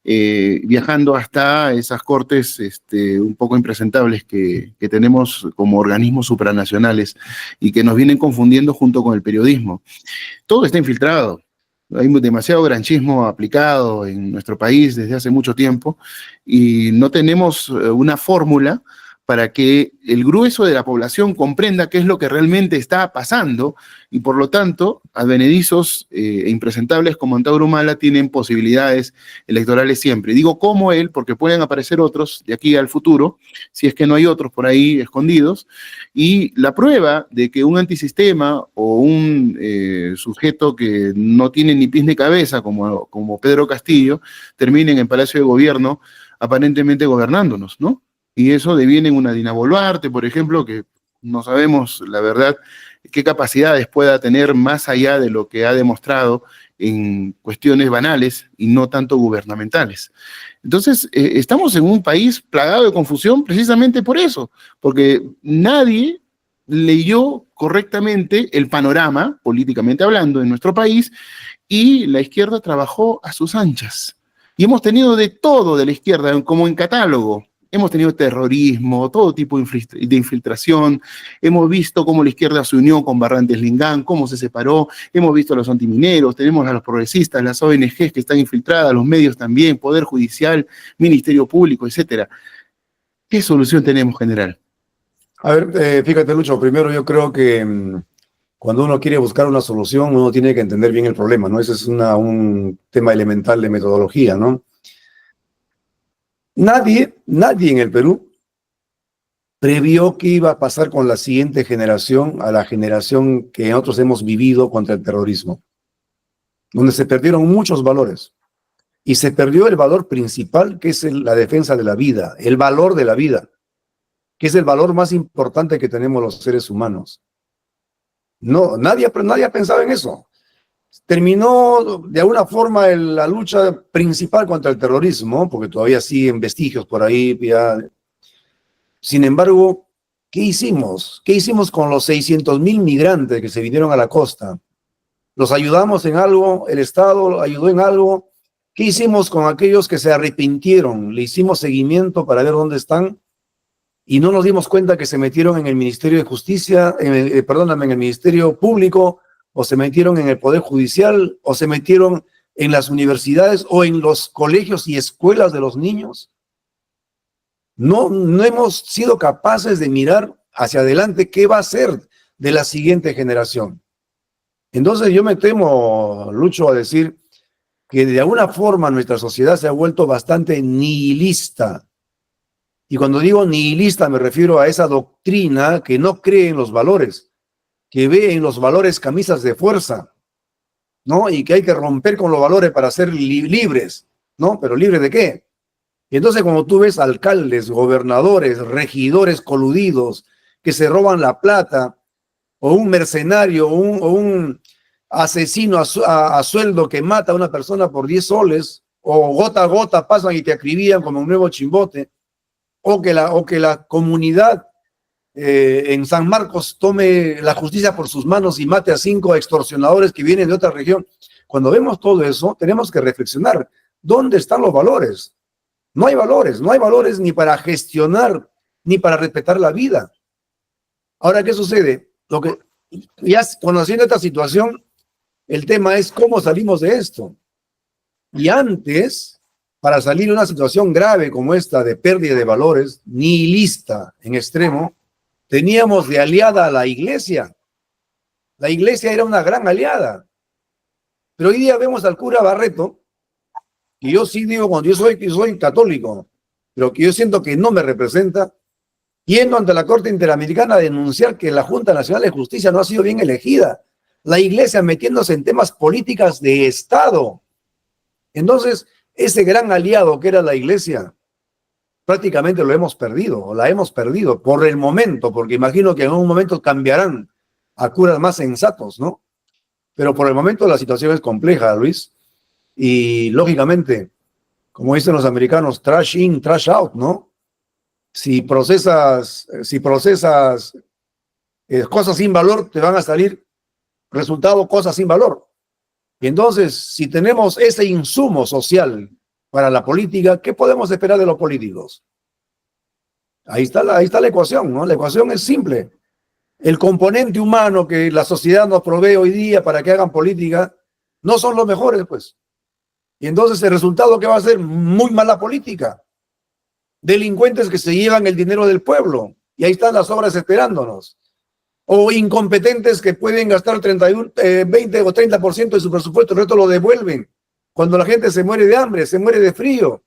viajando hasta esas cortes un poco impresentables que tenemos como organismos supranacionales y que nos vienen confundiendo junto con el periodismo. Todo está infiltrado. Hay demasiado granchismo aplicado en nuestro país desde hace mucho tiempo y no tenemos una fórmula para que el grueso de la población comprenda qué es lo que realmente está pasando y por lo tanto advenedizos e impresentables como Antauro Humala tienen posibilidades electorales siempre. Digo como él porque pueden aparecer otros de aquí al futuro, si es que no hay otros por ahí escondidos, y la prueba de que un antisistema o un sujeto que no tiene ni pies ni cabeza como Pedro Castillo terminen en Palacio de Gobierno aparentemente gobernándonos, ¿no? Y eso deviene en una Dina Boluarte, por ejemplo, que no sabemos, la verdad, qué capacidades pueda tener más allá de lo que ha demostrado en cuestiones banales y no tanto gubernamentales. Entonces, estamos en un país plagado de confusión precisamente por eso, porque nadie leyó correctamente el panorama, políticamente hablando, en nuestro país, y la izquierda trabajó a sus anchas. Y hemos tenido de todo de la izquierda, como en catálogo. Hemos tenido terrorismo, todo tipo de infiltración, hemos visto cómo la izquierda se unió con Barrantes Lingán, cómo se separó, hemos visto a los antimineros, tenemos a los progresistas, las ONGs que están infiltradas, los medios también, Poder Judicial, Ministerio Público, etcétera. ¿Qué solución tenemos, general? A ver, fíjate, Lucho, primero yo creo que cuando uno quiere buscar una solución, uno tiene que entender bien el problema, ¿no? Ese es un tema elemental de metodología, ¿no? Nadie en el Perú previó qué iba a pasar con la siguiente generación, a la generación que nosotros hemos vivido contra el terrorismo, donde se perdieron muchos valores. Y se perdió el valor principal, que es la defensa de la vida, el valor de la vida, que es el valor más importante que tenemos los seres humanos. No, nadie ha pensado en eso. Terminó de alguna forma la lucha principal contra el terrorismo, porque todavía siguen vestigios por ahí. Ya. Sin embargo, ¿qué hicimos? ¿Qué hicimos con los 600,000 migrantes que se vinieron a la costa? ¿Los ayudamos en algo? ¿El Estado ayudó en algo? ¿Qué hicimos con aquellos que se arrepintieron? ¿Le hicimos seguimiento para ver dónde están? Y no nos dimos cuenta que se metieron en el Ministerio de Justicia, en el Ministerio Público, o se metieron en el Poder Judicial, o se metieron en las universidades, o en los colegios y escuelas de los niños. No hemos sido capaces de mirar hacia adelante qué va a ser de la siguiente generación. Entonces yo me temo, Lucho, a decir que de alguna forma nuestra sociedad se ha vuelto bastante nihilista. Y cuando digo nihilista me refiero a esa doctrina que no cree en los valores, que ve en los valores camisas de fuerza, ¿no? Y que hay que romper con los valores para ser libres, ¿no? ¿Pero libres de qué? Y entonces cuando tú ves alcaldes, gobernadores, regidores coludidos que se roban la plata, o un mercenario, o un asesino a sueldo que mata a una persona por 10 soles, o gota a gota pasan y te acribillan como un nuevo chimbote, o que la comunidad en San Marcos tome la justicia por sus manos y mate a 5 extorsionadores que vienen de otra región. Cuando vemos todo eso, tenemos que reflexionar, ¿dónde están los valores? No hay valores ni para gestionar, ni para respetar la vida. Ahora, ¿qué sucede? Ya conociendo esta situación, el tema es cómo salimos de esto. Y antes, para salir de una situación grave como esta de pérdida de valores, nihilista en extremo, teníamos de aliada a la iglesia. La iglesia era una gran aliada. Pero hoy día vemos al cura Barreto, y yo sí digo, cuando yo soy católico, pero que yo siento que no me representa, yendo ante la Corte Interamericana a denunciar que la Junta Nacional de Justicia no ha sido bien elegida. La iglesia metiéndose en temas políticas de Estado. Entonces, ese gran aliado que era la iglesia, prácticamente lo hemos perdido, o la hemos perdido por el momento, porque imagino que en un momento cambiarán. a curas más sensatos, ¿no? Pero por el momento la situación es compleja, Luis, y lógicamente, como dicen los americanos, trash in, trash out, ¿no? Si procesas cosas sin valor, te van a salir resultado cosas sin valor. Y entonces, si tenemos ese insumo social para la política, ¿qué podemos esperar de los políticos? Ahí está la ecuación, ¿no? La ecuación es simple. El componente humano que la sociedad nos provee hoy día para que hagan política no son los mejores, pues. Y entonces el resultado que va a ser muy mala política. Delincuentes que se llevan el dinero del pueblo y ahí están las obras esperándonos. O incompetentes que pueden gastar 31, 20 o 30% de su presupuesto, el resto lo devuelven. Cuando la gente se muere de hambre, se muere de frío,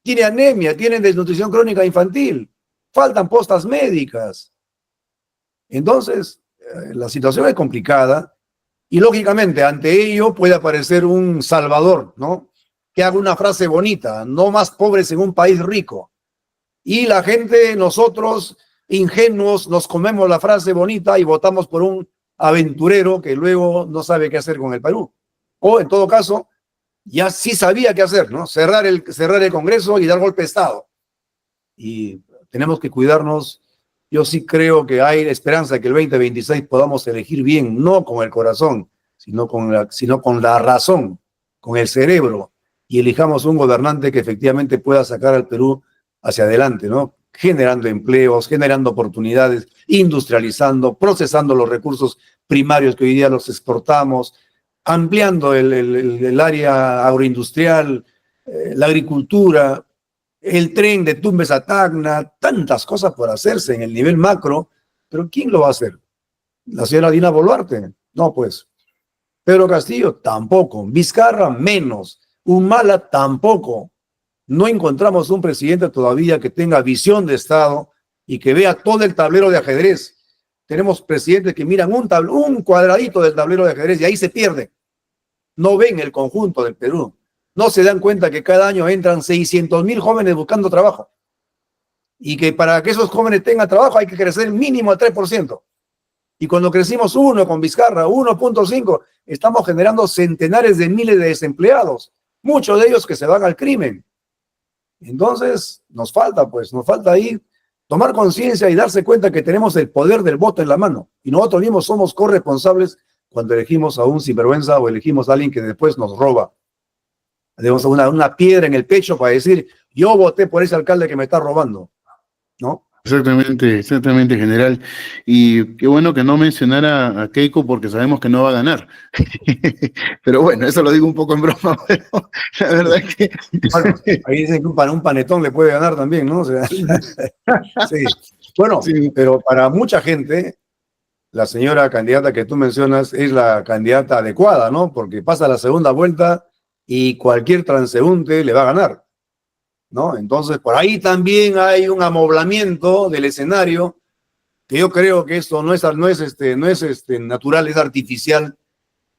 tiene anemia, tiene desnutrición crónica infantil, faltan postas médicas. Entonces, la situación es complicada y lógicamente ante ello puede aparecer un salvador, ¿no? Que haga una frase bonita, no más pobres en un país rico. Y la gente, nosotros, ingenuos, nos comemos la frase bonita y votamos por un aventurero que luego no sabe qué hacer con el Perú. O, en todo caso, ya sí sabía qué hacer, ¿no? Cerrar el Congreso y dar golpe de Estado. Y tenemos que cuidarnos. Yo sí creo que hay esperanza de que el 2026 podamos elegir bien, no con el corazón, sino con la razón, con el cerebro, y elijamos un gobernante que efectivamente pueda sacar al Perú hacia adelante, ¿no? Generando empleos, generando oportunidades, industrializando, procesando los recursos primarios que hoy día los exportamos, ampliando el área agroindustrial, la agricultura, el tren de Tumbes a Tacna, tantas cosas por hacerse en el nivel macro, pero ¿quién lo va a hacer? ¿La señora Dina Boluarte? No, pues. Pedro Castillo, tampoco. Vizcarra, menos. Humala, tampoco. No encontramos un presidente todavía que tenga visión de Estado y que vea todo el tablero de ajedrez. Tenemos presidentes que miran un cuadradito del tablero de ajedrez y ahí se pierde. No ven el conjunto del Perú. No se dan cuenta que cada año entran 600,000 jóvenes buscando trabajo y que para que esos jóvenes tengan trabajo hay que crecer mínimo al 3%. Y cuando crecimos 1 con Vizcarra, 1.5, estamos generando centenares de miles de desempleados, muchos de ellos que se van al crimen. Entonces, nos falta ahí tomar conciencia y darse cuenta que tenemos el poder del voto en la mano. Y nosotros mismos somos corresponsables cuando elegimos a un sinvergüenza o elegimos a alguien que después nos roba. Tenemos una piedra en el pecho para decir, yo voté por ese alcalde que me está robando, ¿no? Exactamente, general. Y qué bueno que no mencionara a Keiko porque sabemos que no va a ganar. Pero bueno, eso lo digo un poco en broma, pero la verdad es que... Bueno, ahí dicen que un panetón le puede ganar también, ¿no? O sea, sí. Bueno, sí. Pero para mucha gente, la señora candidata que tú mencionas es la candidata adecuada, ¿no? Porque pasa la segunda vuelta y cualquier transeúnte le va a ganar, ¿no? Entonces, por ahí también hay un amoblamiento del escenario que yo creo que esto no es natural, es artificial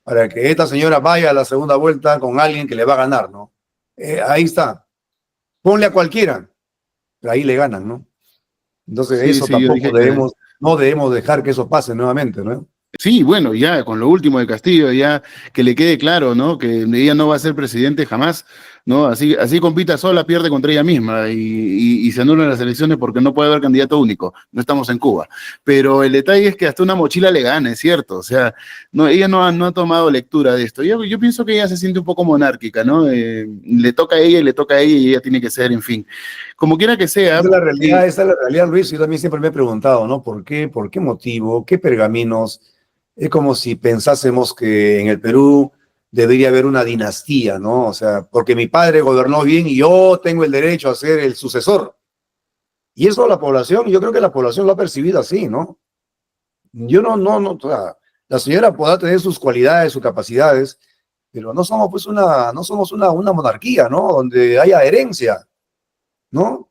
para que esta señora vaya a la segunda vuelta con alguien que le va a ganar, ¿no? Ahí está. Ponle a cualquiera, pero ahí le ganan, ¿no? Entonces, eso tampoco no debemos dejar que eso pase nuevamente, ¿no? Sí, bueno, ya con lo último de Castillo, ya que le quede claro, ¿no? Que ella no va a ser presidente jamás, ¿no? Así compita sola, pierde contra ella misma y se anulan las elecciones porque no puede haber candidato único. No estamos en Cuba. Pero el detalle es que hasta una mochila le gana, es cierto. O sea, no, ella no ha tomado lectura de esto. Yo pienso que ella se siente un poco monárquica, ¿no? Le toca a ella y ella tiene que ser, en fin. Como quiera que sea. Esa es la realidad, Luis. Yo también siempre me he preguntado, ¿no? ¿Por qué motivo? ¿Qué pergaminos? Es como si pensásemos que en el Perú debería haber una dinastía, ¿no? O sea, porque mi padre gobernó bien y yo tengo el derecho a ser el sucesor. Y eso yo creo que la población lo ha percibido así, ¿no? O sea, la señora podrá tener sus cualidades, sus capacidades, pero no somos pues una monarquía, ¿no? Donde haya herencia, ¿no?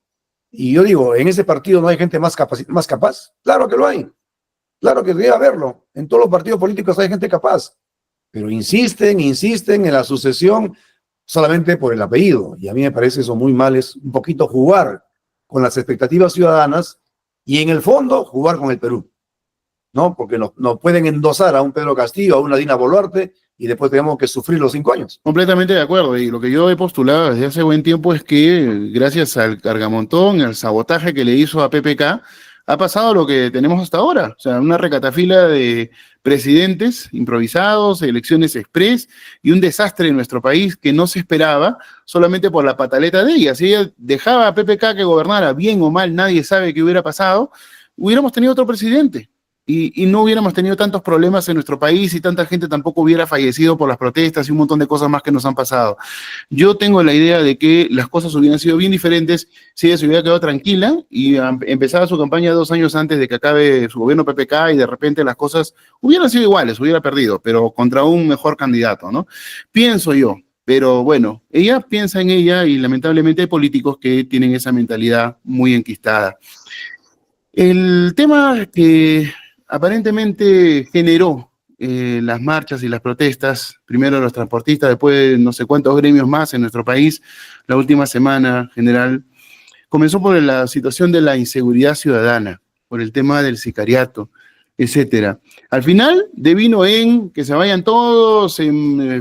Y yo digo, ¿en ese partido no hay gente más capaz? Claro que lo hay. Claro que debe haberlo. En todos los partidos políticos hay gente capaz, pero insisten en la sucesión solamente por el apellido. Y a mí me parece eso muy mal, es un poquito jugar con las expectativas ciudadanas y en el fondo jugar con el Perú, ¿no? Porque nos pueden endosar a un Pedro Castillo, a una Dina Boluarte, y después tenemos que sufrir los 5 años. Completamente de acuerdo. Y lo que yo he postulado desde hace buen tiempo es que gracias al cargamontón, al sabotaje que le hizo a PPK, ha pasado lo que tenemos hasta ahora. O sea, una recatafila de presidentes improvisados, elecciones express y un desastre en nuestro país que no se esperaba solamente por la pataleta de ella. Si ella dejaba a PPK que gobernara bien o mal, nadie sabe qué hubiera pasado, hubiéramos tenido otro presidente. Y no hubiéramos tenido tantos problemas en nuestro país y tanta gente tampoco hubiera fallecido por las protestas y un montón de cosas más que nos han pasado. Yo tengo la idea de que las cosas hubieran sido bien diferentes si ella se hubiera quedado tranquila y empezaba su campaña 2 años antes de que acabe su gobierno PPK y de repente las cosas hubieran sido iguales, hubiera perdido, pero contra un mejor candidato, ¿no? Pienso yo. Pero bueno, ella piensa en ella y lamentablemente hay políticos que tienen esa mentalidad muy enquistada. El tema que aparentemente generó las marchas y las protestas, primero los transportistas, después no sé cuántos gremios más en nuestro país, la última semana general, comenzó por la situación de la inseguridad ciudadana, por el tema del sicariato, etcétera. Al final devino en que se vayan todos,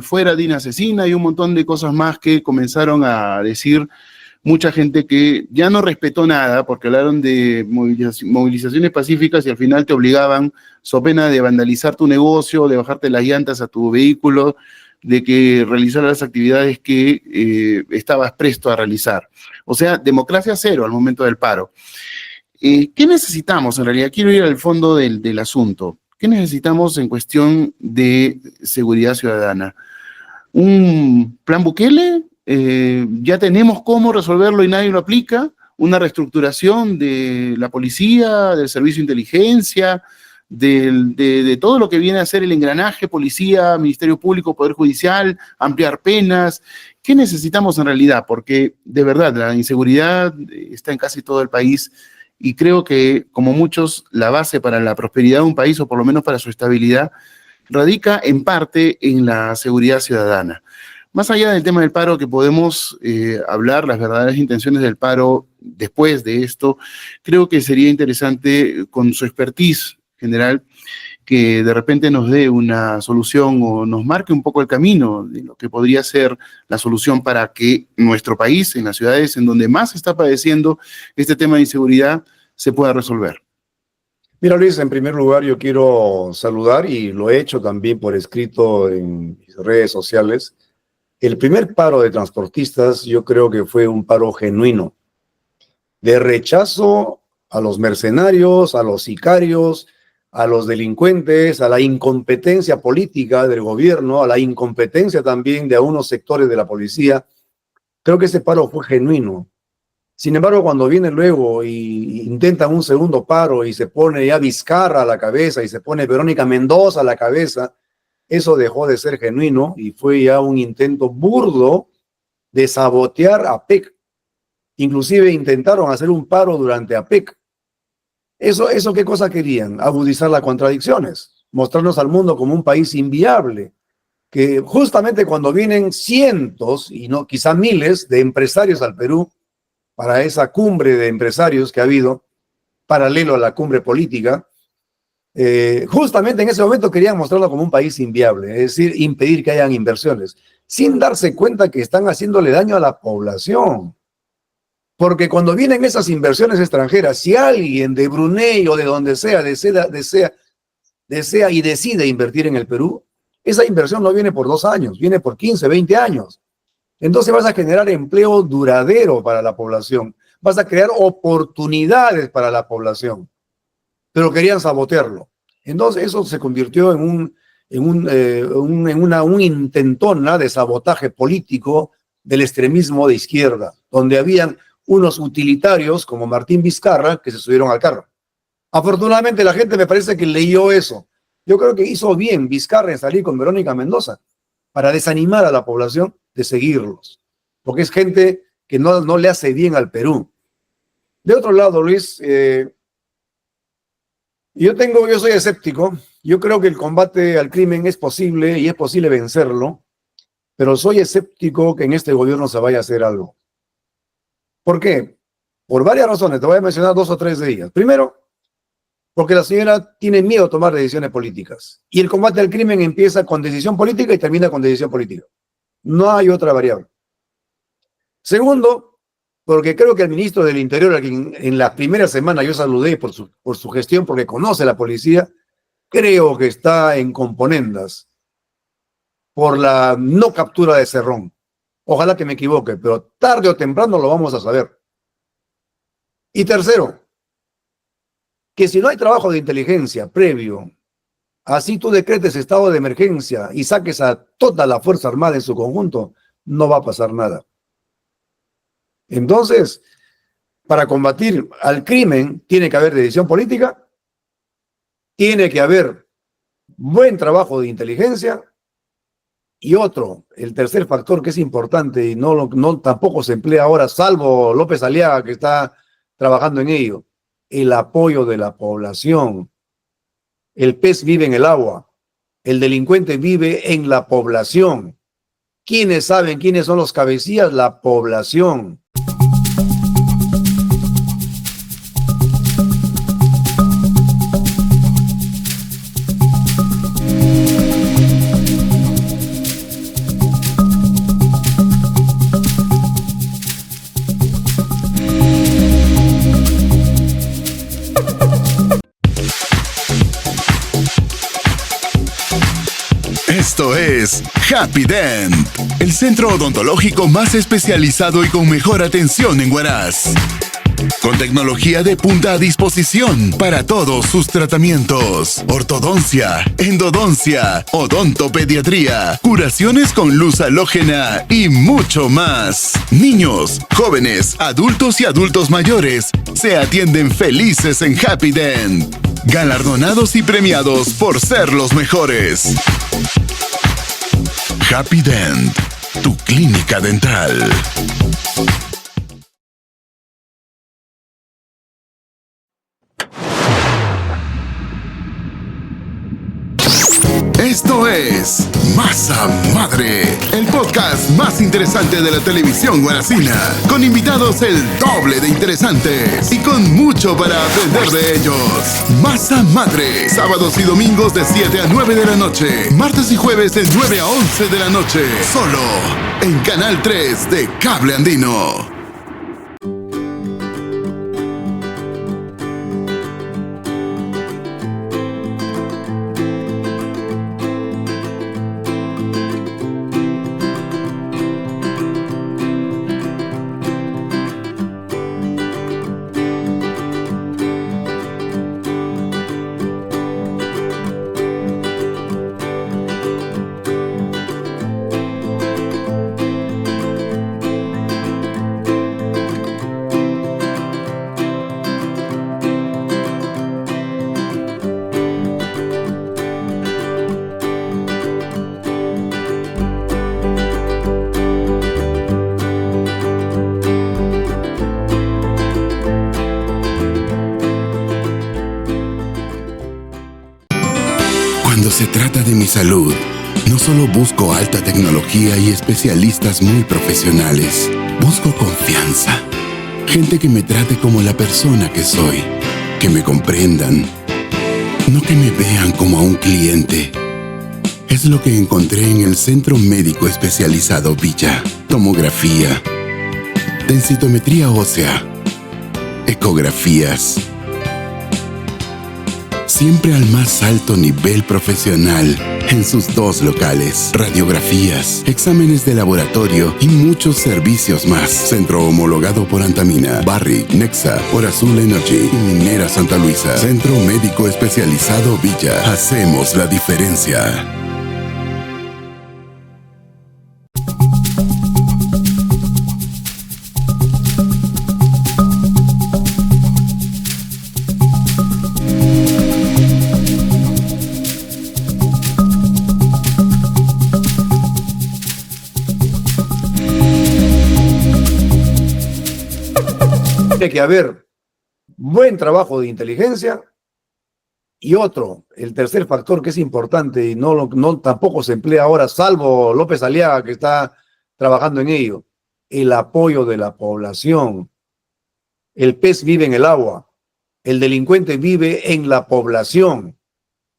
fuera Dina asesina y un montón de cosas más que comenzaron a decir mucha gente que ya no respetó nada porque hablaron de movilizaciones pacíficas y al final te obligaban, so pena de vandalizar tu negocio, de bajarte las llantas a tu vehículo, de que realizara las actividades que estabas presto a realizar. O sea, democracia cero al momento del paro. ¿Qué necesitamos en realidad? Quiero ir al fondo del asunto. ¿Qué necesitamos en cuestión de seguridad ciudadana? ¿Un plan Bukele? Ya tenemos cómo resolverlo y nadie lo aplica, una reestructuración de la policía, del servicio de inteligencia, de todo lo que viene a ser el engranaje, policía, Ministerio Público, Poder Judicial, ampliar penas. ¿Qué necesitamos en realidad? Porque de verdad la inseguridad está en casi todo el país y creo que, como muchos, la base para la prosperidad de un país, o por lo menos para su estabilidad, radica en parte en la seguridad ciudadana. Más allá del tema del paro, que podemos hablar las verdaderas intenciones del paro después de esto, creo que sería interesante, con su expertise general, que de repente nos dé una solución o nos marque un poco el camino de lo que podría ser la solución para que nuestro país, en las ciudades en donde más se está padeciendo este tema de inseguridad, se pueda resolver. Mira, Luis, en primer lugar yo quiero saludar, y lo he hecho también por escrito en mis redes sociales. El primer paro de transportistas yo creo que fue un paro genuino, de rechazo a los mercenarios, a los sicarios, a los delincuentes, a la incompetencia política del gobierno, a la incompetencia también de algunos sectores de la policía. Creo que ese paro fue genuino. Sin embargo, cuando viene luego y intentan un segundo paro y se pone ya Vizcarra a la cabeza y se pone Verónica Mendoza a la cabeza, eso dejó de ser genuino y fue ya un intento burdo de sabotear a APEC. Inclusive intentaron hacer un paro durante APEC. ¿Eso qué cosa querían? Agudizar las contradicciones, mostrarnos al mundo como un país inviable, que justamente cuando vienen cientos y no quizá miles de empresarios al Perú para esa cumbre de empresarios que ha habido, paralelo a la cumbre política, justamente en ese momento querían mostrarlo como un país inviable, es decir, impedir que hayan inversiones, sin darse cuenta que están haciéndole daño a la población. Porque cuando vienen esas inversiones extranjeras, si alguien de Brunei o de donde sea desea y decide invertir en el Perú, esa inversión no viene por 2 años, viene por 15, 20 años. Entonces vas a generar empleo duradero para la población, vas a crear oportunidades para la población, pero querían sabotearlo. Entonces eso se convirtió en un intentona de sabotaje político del extremismo de izquierda, donde habían unos utilitarios como Martín Vizcarra que se subieron al carro. Afortunadamente la gente me parece que leyó eso. Yo creo que hizo bien Vizcarra en salir con Verónica Mendoza para desanimar a la población de seguirlos, porque es gente que no le hace bien al Perú. De otro lado, Luis, yo soy escéptico. Yo creo que el combate al crimen es posible y es posible vencerlo, pero soy escéptico que en este gobierno se vaya a hacer algo. ¿Por qué? Por varias razones. Te voy a mencionar 2 o 3 de ellas. Primero, Porque la señora tiene miedo a tomar decisiones políticas. Y el combate al crimen empieza con decisión política y termina con decisión política. No hay otra variable. Segundo, porque creo que el ministro del Interior, a quien en la primera semana yo saludé por su gestión, porque conoce la policía, creo que está en componendas por la no captura de Cerrón. Ojalá que me equivoque, pero tarde o temprano lo vamos a saber. Y tercero, que si no hay trabajo de inteligencia previo, así tú decretes estado de emergencia y saques a toda la Fuerza Armada en su conjunto, no va a pasar nada. Entonces, para combatir al crimen, tiene que haber decisión política, tiene que haber buen trabajo de inteligencia y otro, el tercer factor que es importante y tampoco se emplea ahora, salvo López Aliaga que está trabajando en ello, el apoyo de la población. El pez vive en el agua, el delincuente vive en la población. ¿Quiénes saben quiénes son los cabecillas? La población. Esto es Happy Dent, el centro odontológico más especializado y con mejor atención en Huaraz. Con tecnología de punta a disposición para todos sus tratamientos. Ortodoncia, endodoncia, odontopediatría, curaciones con luz halógena y mucho más. Niños, jóvenes, adultos y adultos mayores se atienden felices en Happy Dent. Galardonados y premiados por ser los mejores. Happy Dent, tu clínica dental. Esto es Masa Madre, el podcast más interesante de la televisión guaracina, con invitados el doble de interesantes y con mucho para aprender de ellos. Masa Madre, sábados y domingos de 7 a 9 de la noche, martes y jueves de 9 a 11 de la noche, solo en Canal 3 de Cable Andino. Cuando se trata de mi salud, no solo busco alta tecnología y especialistas muy profesionales, busco confianza. Gente que me trate como la persona que soy, que me comprendan, no que me vean como a un cliente. Es lo que encontré en el Centro Médico Especializado Villa. Tomografía, densitometría ósea, ecografías. Siempre al más alto nivel profesional en sus 2 locales. Radiografías, exámenes de laboratorio y muchos servicios más. Centro homologado por Antamina, Barrick, Nexa, Orazul Energy y Minera Santa Luisa. Centro Médico Especializado Villa. Hacemos la diferencia. Tiene que haber buen trabajo de inteligencia y otro, el tercer factor que es importante y tampoco se emplea ahora, salvo López Aliaga que está trabajando en ello, el apoyo de la población. El pez vive en el agua, El delincuente vive en la población.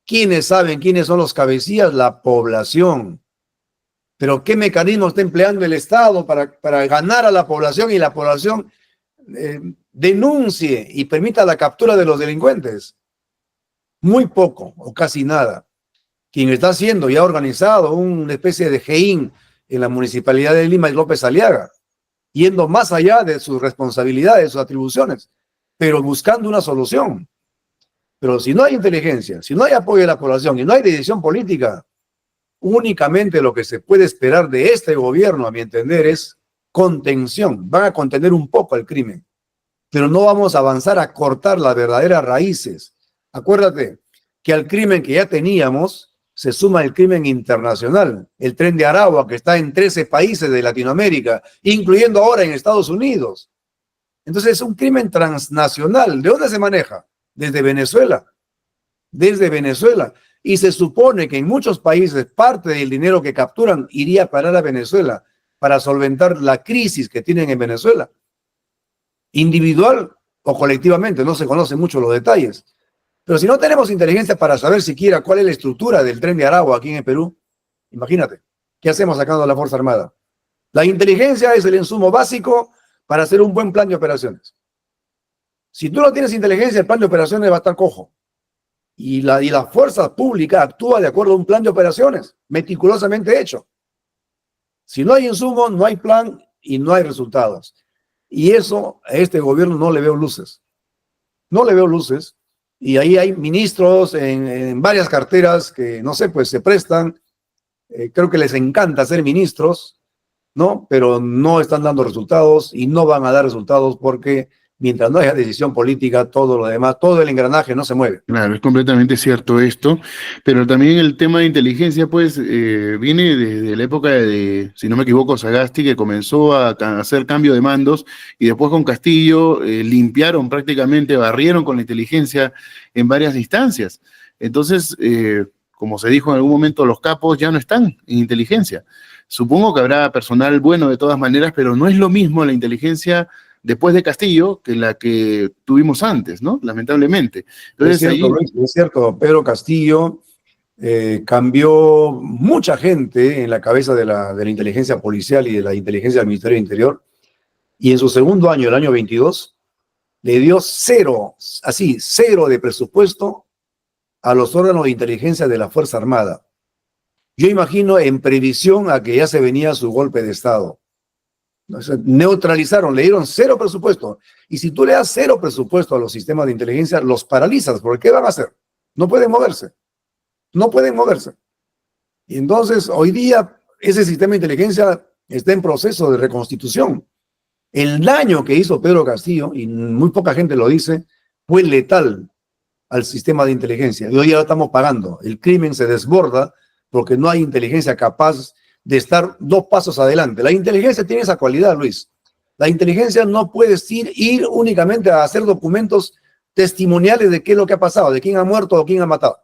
¿Quiénes saben quiénes son los cabecillas? La población. Pero ¿qué mecanismo está empleando el Estado para ganar a la población y la población denuncie y permita la captura de los delincuentes? Muy poco o casi nada. Quien está haciendo y ha organizado una especie de GEIN en la Municipalidad de Lima es López Aliaga, yendo más allá de sus responsabilidades, de sus atribuciones, pero buscando una solución. Pero si no hay inteligencia, si no hay apoyo de la población y no hay decisión política, únicamente lo que se puede esperar de este gobierno, a mi entender, es contención. Van a contener un poco el crimen, pero no vamos a avanzar a cortar las verdaderas raíces. Acuérdate que al crimen que ya teníamos se suma el crimen internacional, el Tren de Aragua, que está en 13 países de Latinoamérica, incluyendo ahora en Estados Unidos. Entonces es un crimen transnacional. ¿De dónde se maneja? Desde Venezuela. Desde Venezuela. Y se supone que en muchos países parte del dinero que capturan iría a parar a Venezuela para solventar la crisis que tienen en Venezuela. Individual o colectivamente, no se conocen mucho los detalles. Pero si no tenemos inteligencia para saber siquiera cuál es la estructura del Tren de Aragua aquí en el Perú, imagínate, ¿qué hacemos sacando a la Fuerza Armada? La inteligencia es el insumo básico para hacer un buen plan de operaciones. Si tú no tienes inteligencia, el plan de operaciones va a estar cojo. Y la fuerza pública actúa de acuerdo a un plan de operaciones, meticulosamente hecho. Si no hay insumo, no hay plan y no hay resultados. Y eso a este gobierno no le veo luces. No le veo luces. Y ahí hay ministros en varias carteras que, no sé, pues se prestan. Creo que les encanta ser ministros, ¿no? Pero no están dando resultados y no van a dar resultados porque mientras no haya decisión política, todo lo demás, todo el engranaje no se mueve. Claro, es completamente cierto esto, pero también el tema de inteligencia, pues, viene desde la época de, si no me equivoco, Sagasti, que comenzó a hacer cambio de mandos, y después con Castillo limpiaron prácticamente, barrieron con la inteligencia en varias instancias. Entonces, como se dijo en algún momento, los capos ya no están en inteligencia. Supongo que habrá personal bueno de todas maneras, pero no es lo mismo la inteligencia después de Castillo que la que tuvimos antes, ¿no? Lamentablemente. Entonces, es cierto, Pedro Castillo cambió mucha gente en la cabeza de la inteligencia policial y de la inteligencia del Ministerio del Interior, y en su segundo año, el año 22, le dio cero de presupuesto a los órganos de inteligencia de la Fuerza Armada. Yo imagino en previsión a que ya se venía su golpe de Estado. Neutralizaron, le dieron cero presupuesto. Y si tú le das cero presupuesto a los sistemas de inteligencia, los paralizas. ¿Por qué van a hacer? No pueden moverse. No pueden moverse. Y entonces, hoy día, ese sistema de inteligencia está en proceso de reconstitución. El daño que hizo Pedro Castillo, y muy poca gente lo dice, fue letal al sistema de inteligencia. Y hoy ya lo estamos pagando. El crimen se desborda porque no hay inteligencia capaz de estar 2 pasos adelante. La inteligencia tiene esa cualidad, Luis. La inteligencia no puede ir únicamente a hacer documentos testimoniales de qué es lo que ha pasado, de quién ha muerto o quién ha matado.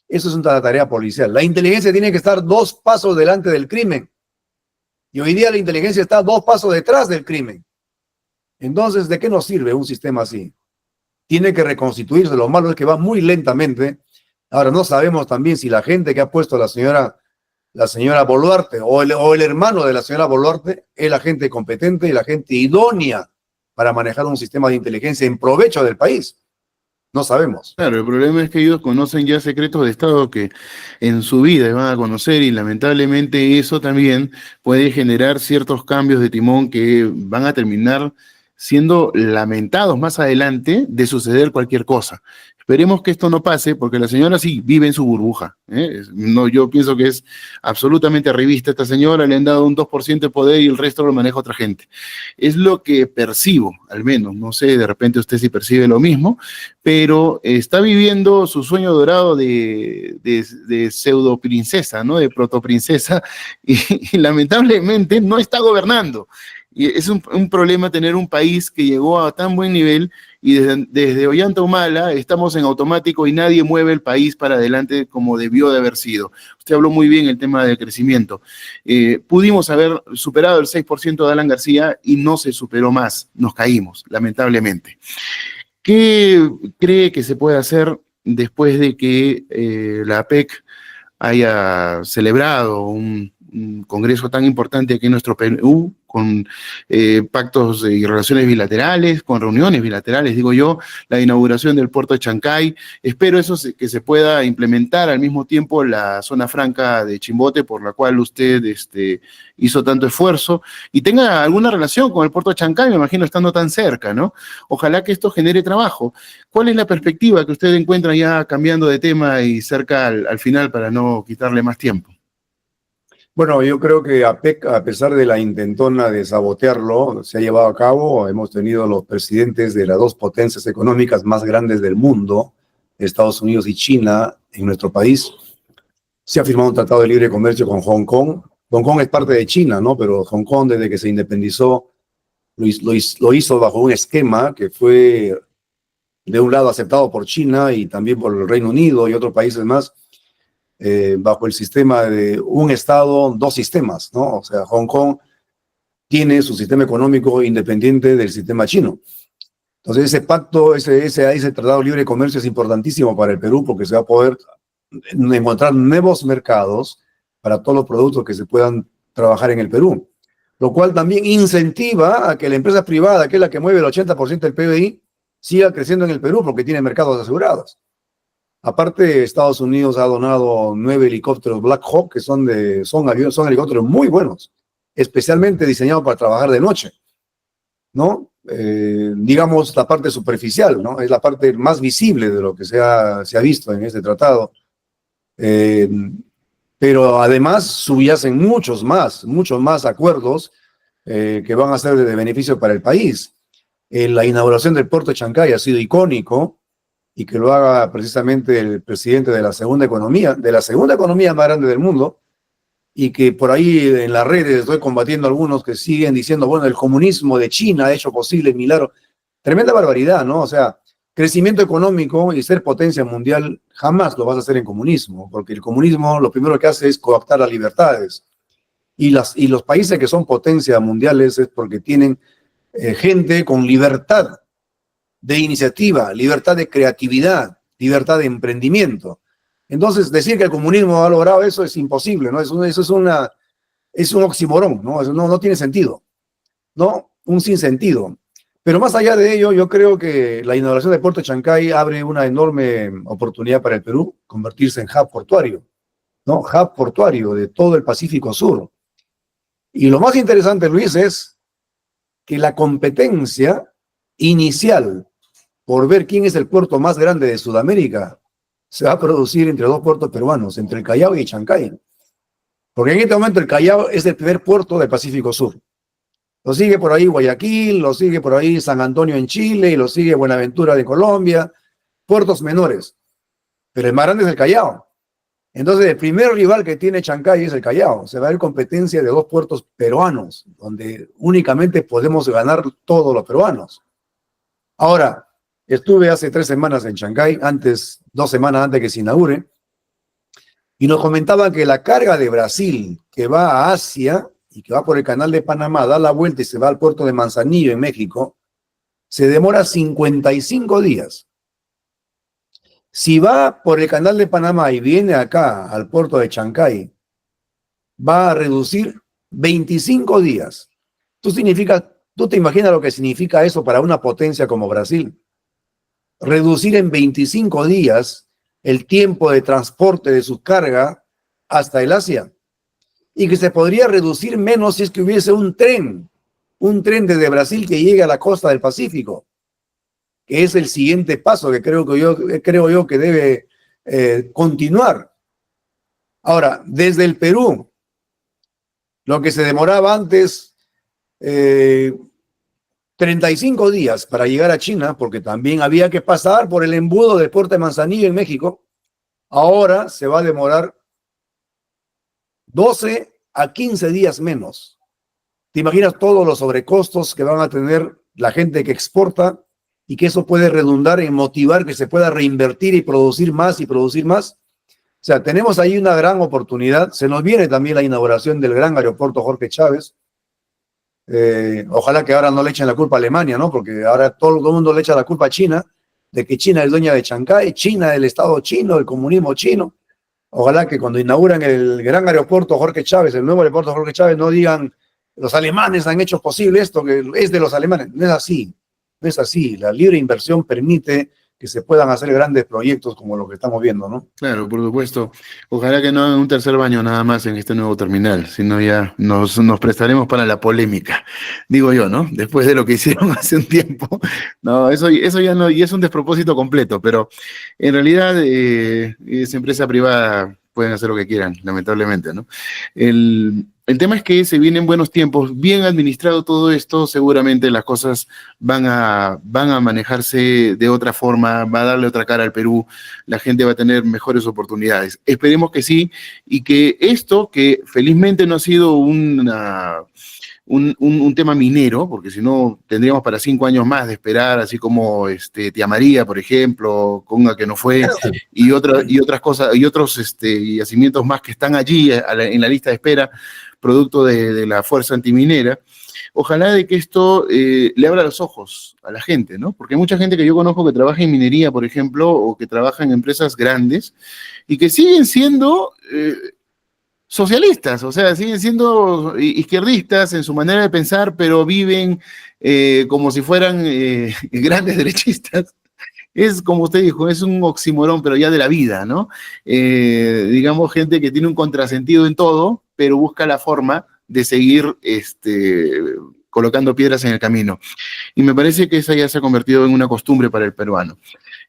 Eso es una tarea policial. La inteligencia tiene que estar 2 pasos delante del crimen. Y hoy día la inteligencia está 2 pasos detrás del crimen. Entonces, ¿de qué nos sirve un sistema así? Tiene que reconstituirse. Lo malo es que va muy lentamente. Ahora, no sabemos también si la gente que ha puesto la señora Boluarte o el hermano de la señora Boluarte es la gente competente y la gente idónea para manejar un sistema de inteligencia en provecho del país. No sabemos. Claro, el problema es que ellos conocen ya secretos de Estado que en su vida van a conocer, y lamentablemente eso también puede generar ciertos cambios de timón que van a terminar siendo lamentados más adelante de suceder cualquier cosa. Esperemos que esto no pase, porque la señora sí vive en su burbuja, ¿eh? No, yo pienso que es absolutamente arribista esta señora, le han dado un 2% de poder y el resto lo maneja otra gente. Es lo que percibo, al menos. No sé, de repente usted sí percibe lo mismo, pero está viviendo su sueño dorado de pseudo princesa, ¿no? De protoprincesa, y lamentablemente no está gobernando. Y es un problema tener un país que llegó a tan buen nivel, y desde Ollanta Humala estamos en automático y nadie mueve el país para adelante como debió de haber sido. Usted habló muy bien el tema del crecimiento. Pudimos haber superado el 6% de Alan García y no se superó más. Nos caímos, lamentablemente. ¿Qué cree que se puede hacer después de que la APEC haya celebrado un congreso tan importante aquí en nuestro Perú, con pactos y relaciones bilaterales, con reuniones bilaterales, digo yo, la inauguración del puerto de Chancay? Espero que se pueda implementar al mismo tiempo la zona franca de Chimbote, por la cual usted hizo tanto esfuerzo, y tenga alguna relación con el puerto de Chancay, me imagino, estando tan cerca, ¿no? Ojalá que esto genere trabajo. ¿Cuál es la perspectiva que usted encuentra, ya cambiando de tema y cerca al final, para no quitarle más tiempo? Bueno, yo creo que APEC, a pesar de la intentona de sabotearlo, se ha llevado a cabo. Hemos tenido los presidentes de las dos potencias económicas más grandes del mundo, Estados Unidos y China, en nuestro país. Se ha firmado un tratado de libre comercio con Hong Kong. Hong Kong es parte de China, ¿no? Pero Hong Kong, desde que se independizó, lo hizo bajo un esquema que fue, de un lado, aceptado por China y también por el Reino Unido y otros países más, bajo el sistema de un Estado, dos sistemas, ¿no? O sea, Hong Kong tiene su sistema económico independiente del sistema chino. Entonces, ese pacto, ese tratado de libre comercio es importantísimo para el Perú, porque se va a poder encontrar nuevos mercados para todos los productos que se puedan trabajar en el Perú, lo cual también incentiva a que la empresa privada, que es la que mueve el 80% del PBI, siga creciendo en el Perú, porque tiene mercados asegurados. Aparte, Estados Unidos ha donado 9 helicópteros Black Hawk, que son helicópteros muy buenos, especialmente diseñados para trabajar de noche, ¿no? Digamos, la parte superficial, ¿no? Es la parte más visible de lo que se ha visto en este tratado. Pero además subyacen muchos más acuerdos que van a ser de beneficio para el país. La inauguración del puerto de Chancay ha sido icónico, y que lo haga precisamente el presidente de la segunda economía más grande del mundo, y que por ahí en las redes estoy combatiendo a algunos que siguen diciendo, bueno, el comunismo de China ha hecho posible el milagro. Tremenda barbaridad, ¿no? O sea, crecimiento económico y ser potencia mundial jamás lo vas a hacer en comunismo, porque el comunismo lo primero que hace es cooptar las libertades. Y los países que son potencias mundiales es porque tienen gente con libertad de iniciativa, libertad de creatividad, libertad de emprendimiento. Entonces, decir que el comunismo ha logrado eso es imposible, ¿no? Eso es un oxímoron, ¿no? Eso no tiene sentido, ¿no? Un sinsentido. Pero más allá de ello, yo creo que la inauguración del puerto de Chancay abre una enorme oportunidad para el Perú, convertirse en hub portuario, ¿no? Hub portuario de todo el Pacífico Sur. Y lo más interesante, Luis, es que la competencia inicial por ver quién es el puerto más grande de Sudamérica se va a producir entre dos puertos peruanos, entre el Callao y Chancay. Porque en este momento el Callao es el primer puerto del Pacífico Sur. Lo sigue por ahí Guayaquil, lo sigue por ahí San Antonio en Chile, y lo sigue Buenaventura de Colombia, puertos menores. Pero el más grande es el Callao. Entonces, el primer rival que tiene Chancay es el Callao. Se va a ver competencia de dos puertos peruanos, donde únicamente podemos ganar todos los peruanos. Ahora, estuve hace 3 semanas en Chancay, 2 semanas antes que se inaugure, y nos comentaban que la carga de Brasil que va a Asia y que va por el canal de Panamá, da la vuelta y se va al puerto de Manzanillo en México, se demora 55 días. Si va por el canal de Panamá y viene acá al puerto de Chancay, va a reducir 25 días. ¿Tú te imaginas lo que significa eso para una potencia como Brasil? Reducir en 25 días el tiempo de transporte de su carga hasta el Asia, y que se podría reducir menos si es que hubiese un tren desde Brasil que llegue a la costa del Pacífico, que es el siguiente paso que creo yo que debe continuar. Ahora, desde el Perú, lo que se demoraba antes 35 días para llegar a China, porque también había que pasar por el embudo del puerto de Manzanillo en México, ahora se va a demorar 12 a 15 días menos. ¿Te imaginas todos los sobrecostos que van a tener la gente que exporta, y que eso puede redundar en motivar que se pueda reinvertir y producir más y producir más? O sea, tenemos ahí una gran oportunidad. Se nos viene también la inauguración del gran aeropuerto Jorge Chávez. Ojalá que ahora no le echen la culpa a Alemania, ¿no? Porque ahora todo el mundo le echa la culpa a China, de que China es dueña de Chancay, China del Estado chino, el comunismo chino. Ojalá que cuando inauguran el gran aeropuerto Jorge Chávez, el nuevo aeropuerto Jorge Chávez, no digan los alemanes han hecho posible esto, que es de los alemanes. No es así, no es así. La libre inversión permite que se puedan hacer grandes proyectos como lo que estamos viendo, ¿no? Claro, por supuesto. Ojalá que no hagan un tercer baño nada más en este nuevo terminal, sino ya nos prestaremos para la polémica, digo yo, ¿no? Después de lo que hicieron hace un tiempo. No, eso ya no, y es un despropósito completo, pero en realidad es empresa privada, pueden hacer lo que quieran, lamentablemente, ¿no? El tema es que se vienen buenos tiempos, bien administrado todo esto, seguramente las cosas van a manejarse de otra forma, va a darle otra cara al Perú, la gente va a tener mejores oportunidades. Esperemos que sí, y que esto, que felizmente no ha sido un tema minero, porque si no tendríamos para 5 años más de esperar, así como Tía María, por ejemplo, Conga que no fue, y otras cosas, y otros yacimientos más que están allí en la lista de espera, producto de la fuerza antiminera. Ojalá de que esto le abra los ojos a la gente, ¿no? Porque hay mucha gente que yo conozco que trabaja en minería, por ejemplo, o que trabaja en empresas grandes, y que siguen siendo socialistas, o sea, siguen siendo izquierdistas en su manera de pensar, pero viven como si fueran grandes derechistas. Es, como usted dijo, es un oxímoron, pero ya de la vida, ¿no? Digamos, gente que tiene un contrasentido en todo, pero busca la forma de seguir colocando piedras en el camino. Y me parece que esa ya se ha convertido en una costumbre para el peruano.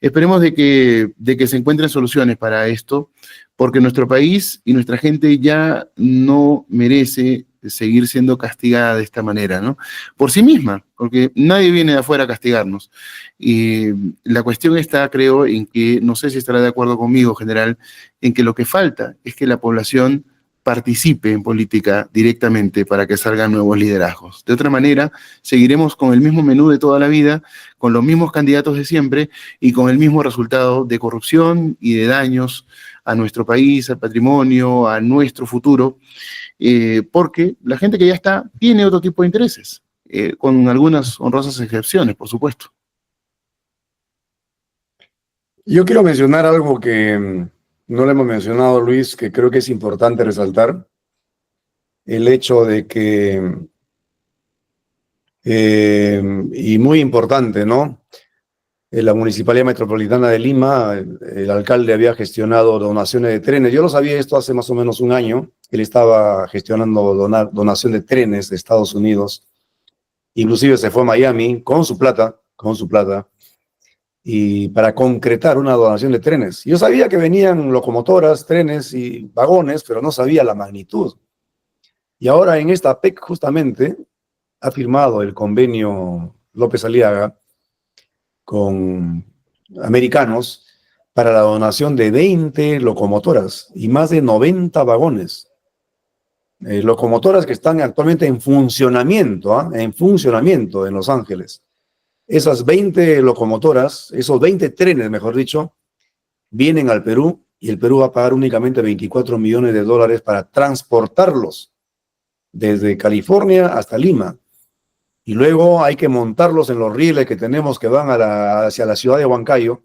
Esperemos de que se encuentren soluciones para esto, porque nuestro país y nuestra gente ya no merece seguir siendo castigada de esta manera, ¿no? Por sí misma, porque nadie viene de afuera a castigarnos. Y la cuestión está, creo, en que, no sé si estará de acuerdo conmigo, general, en que lo que falta es que la población participe en política directamente para que salgan nuevos liderazgos. De otra manera, seguiremos con el mismo menú de toda la vida, con los mismos candidatos de siempre y con el mismo resultado de corrupción y de daños a nuestro país, al patrimonio, a nuestro futuro, porque la gente que ya está tiene otro tipo de intereses, con algunas honrosas excepciones, por supuesto. Yo quiero mencionar algo que no le hemos mencionado, Luis, que creo que es importante resaltar. El hecho de que, y muy importante, ¿no? En la Municipalidad Metropolitana de Lima, el alcalde había gestionado donaciones de trenes. Yo lo sabía esto hace más o menos un año. Él estaba gestionando donación de trenes de Estados Unidos. Inclusive se fue a Miami con su plata, y para concretar una donación de trenes. Yo sabía que venían locomotoras, trenes y vagones, pero no sabía la magnitud. Y ahora en esta PEC justamente ha firmado el convenio López Aliaga con americanos para la donación de 20 locomotoras y más de 90 vagones. Locomotoras que están actualmente en funcionamiento en Los Ángeles. Esas 20 locomotoras, esos 20 trenes, mejor dicho, vienen al Perú y el Perú va a pagar únicamente $24 millones para transportarlos desde California hasta Lima. Y luego hay que montarlos en los rieles que tenemos que van hacia la ciudad de Huancayo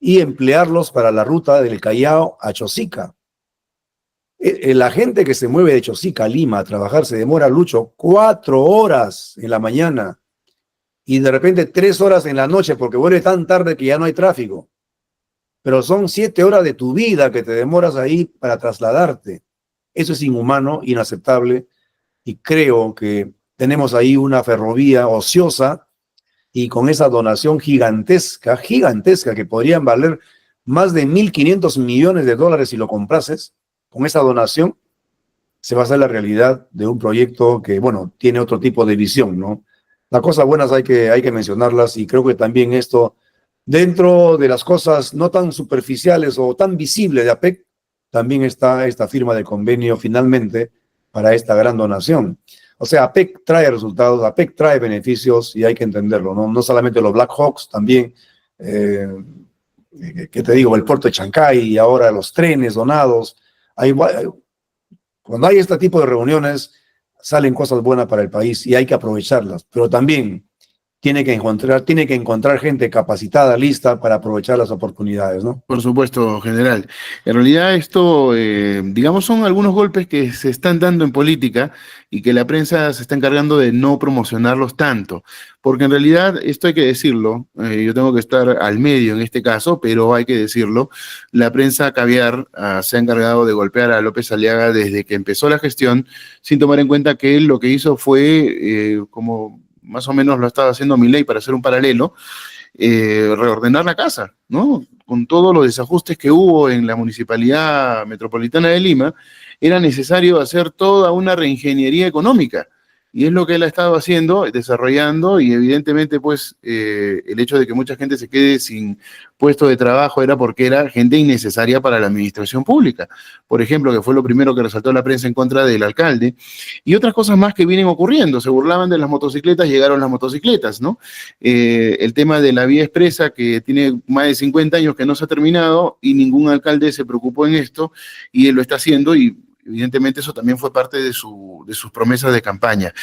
y emplearlos para la ruta del Callao a Chosica. La gente que se mueve de Chosica a Lima a trabajar se demora, Lucho, 4 horas en la mañana y de repente 3 horas en la noche porque vuelve tan tarde que ya no hay tráfico. Pero son 7 horas de tu vida que te demoras ahí para trasladarte. Eso es inhumano, inaceptable, y creo que tenemos ahí una ferrovía ociosa y con esa donación gigantesca que podrían valer más de $1.500 millones si lo comprases, con esa donación se va a hacer la realidad de un proyecto que, bueno, tiene otro tipo de visión, ¿no? Las cosas buenas hay que mencionarlas y creo que también esto, dentro de las cosas no tan superficiales o tan visibles de APEC, también está esta firma de convenio finalmente para esta gran donación. O sea, APEC trae resultados, APEC trae beneficios y hay que entenderlo, ¿no? No solamente los Black Hawks, también, ¿qué te digo? El puerto de Chancay y ahora los trenes donados. Cuando hay este tipo de reuniones, salen cosas buenas para el país y hay que aprovecharlas. Pero también tiene que encontrar gente capacitada, lista para aprovechar las oportunidades, ¿no? Por supuesto, general. En realidad esto, digamos, son algunos golpes que se están dando en política y que la prensa se está encargando de no promocionarlos tanto, porque en realidad esto hay que decirlo, yo tengo que estar al medio en este caso, pero hay que decirlo, la prensa caviar se ha encargado de golpear a López Aliaga desde que empezó la gestión, sin tomar en cuenta que él lo que hizo fue, como más o menos lo estaba haciendo Milei para hacer un paralelo, reordenar la casa, ¿no? Con todos los desajustes que hubo en la Municipalidad Metropolitana de Lima, era necesario hacer toda una reingeniería económica. Y es lo que él ha estado haciendo, desarrollando, y evidentemente, pues, el hecho de que mucha gente se quede sin puesto de trabajo era porque era gente innecesaria para la administración pública. Por ejemplo, que fue lo primero que resaltó la prensa en contra del alcalde, y otras cosas más que vienen ocurriendo. Se burlaban de las motocicletas, llegaron las motocicletas, ¿no? El tema de la vía expresa, que tiene más de 50 años que no se ha terminado, y ningún alcalde se preocupó en esto, y él lo está haciendo, y evidentemente eso también fue parte de sus promesas de campaña.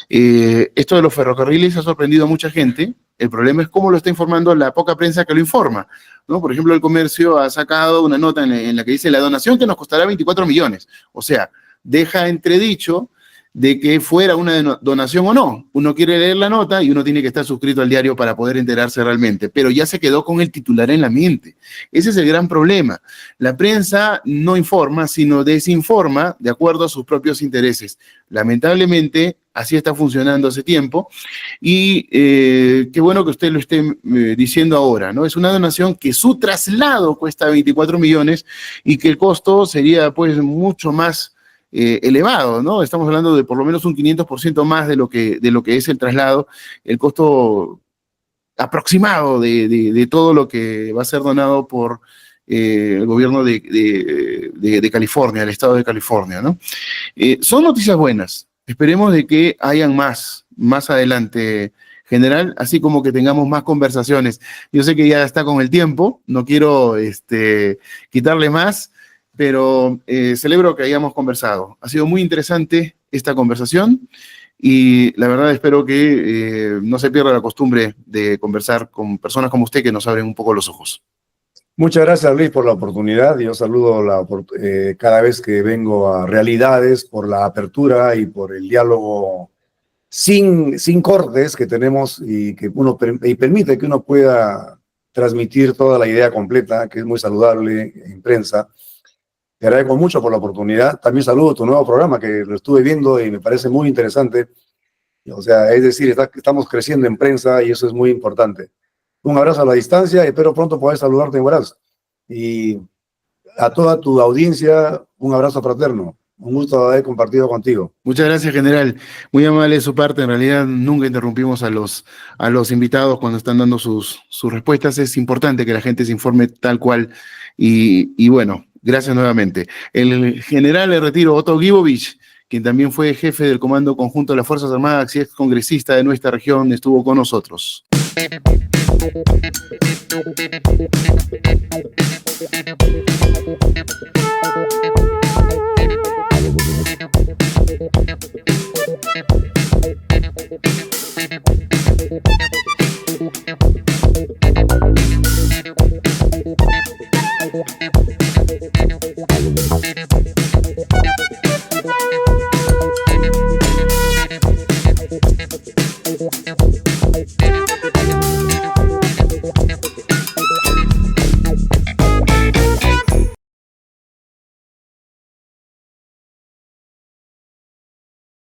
Esto de los ferrocarriles ha sorprendido a mucha gente. El problema es cómo lo está informando la poca prensa que lo informa, ¿no? Por ejemplo, El Comercio ha sacado una nota en la que dice la donación que nos costará 24 millones. O sea, deja entredicho de que fuera una donación o no. Uno quiere leer la nota y uno tiene que estar suscrito al diario para poder enterarse realmente, pero ya se quedó con el titular en la mente. Ese es el gran problema. La prensa no informa, sino desinforma de acuerdo a sus propios intereses. Lamentablemente, así está funcionando hace tiempo, y qué bueno que usted lo esté diciendo ahora, ¿no? Es una donación que su traslado cuesta 24 millones y que el costo sería, pues, mucho más elevado, ¿no? Estamos hablando de por lo menos un 500% más de lo que es el traslado, el costo aproximado de todo lo que va a ser donado por el gobierno de California, el estado de California, ¿no? Son noticias buenas. Esperemos de que hayan más adelante, general, así como que tengamos más conversaciones. Yo sé que ya está con el tiempo, no quiero quitarle más, pero celebro que hayamos conversado. Ha sido muy interesante esta conversación y la verdad espero que no se pierda la costumbre de conversar con personas como usted que nos abren un poco los ojos. Muchas gracias, Luis, por la oportunidad. Yo saludo cada vez que vengo a Realidades por la apertura y por el diálogo sin cortes que tenemos y que y permite que uno pueda transmitir toda la idea completa, que es muy saludable en prensa. Te agradezco mucho por la oportunidad. También saludo tu nuevo programa, que lo estuve viendo y me parece muy interesante. O sea, es decir, estamos creciendo en prensa y eso es muy importante. Un abrazo a la distancia y espero pronto poder saludarte en Huaraz. Y a toda tu audiencia, un abrazo fraterno. Un gusto haber compartido contigo. Muchas gracias, general. Muy amable de su parte. En realidad, nunca interrumpimos a los invitados cuando están dando sus respuestas. Es importante que la gente se informe tal cual. Y bueno, gracias nuevamente. El general de retiro, Otto Gibovich, quien también fue jefe del Comando Conjunto de las Fuerzas Armadas y ex congresista de nuestra región, estuvo con nosotros.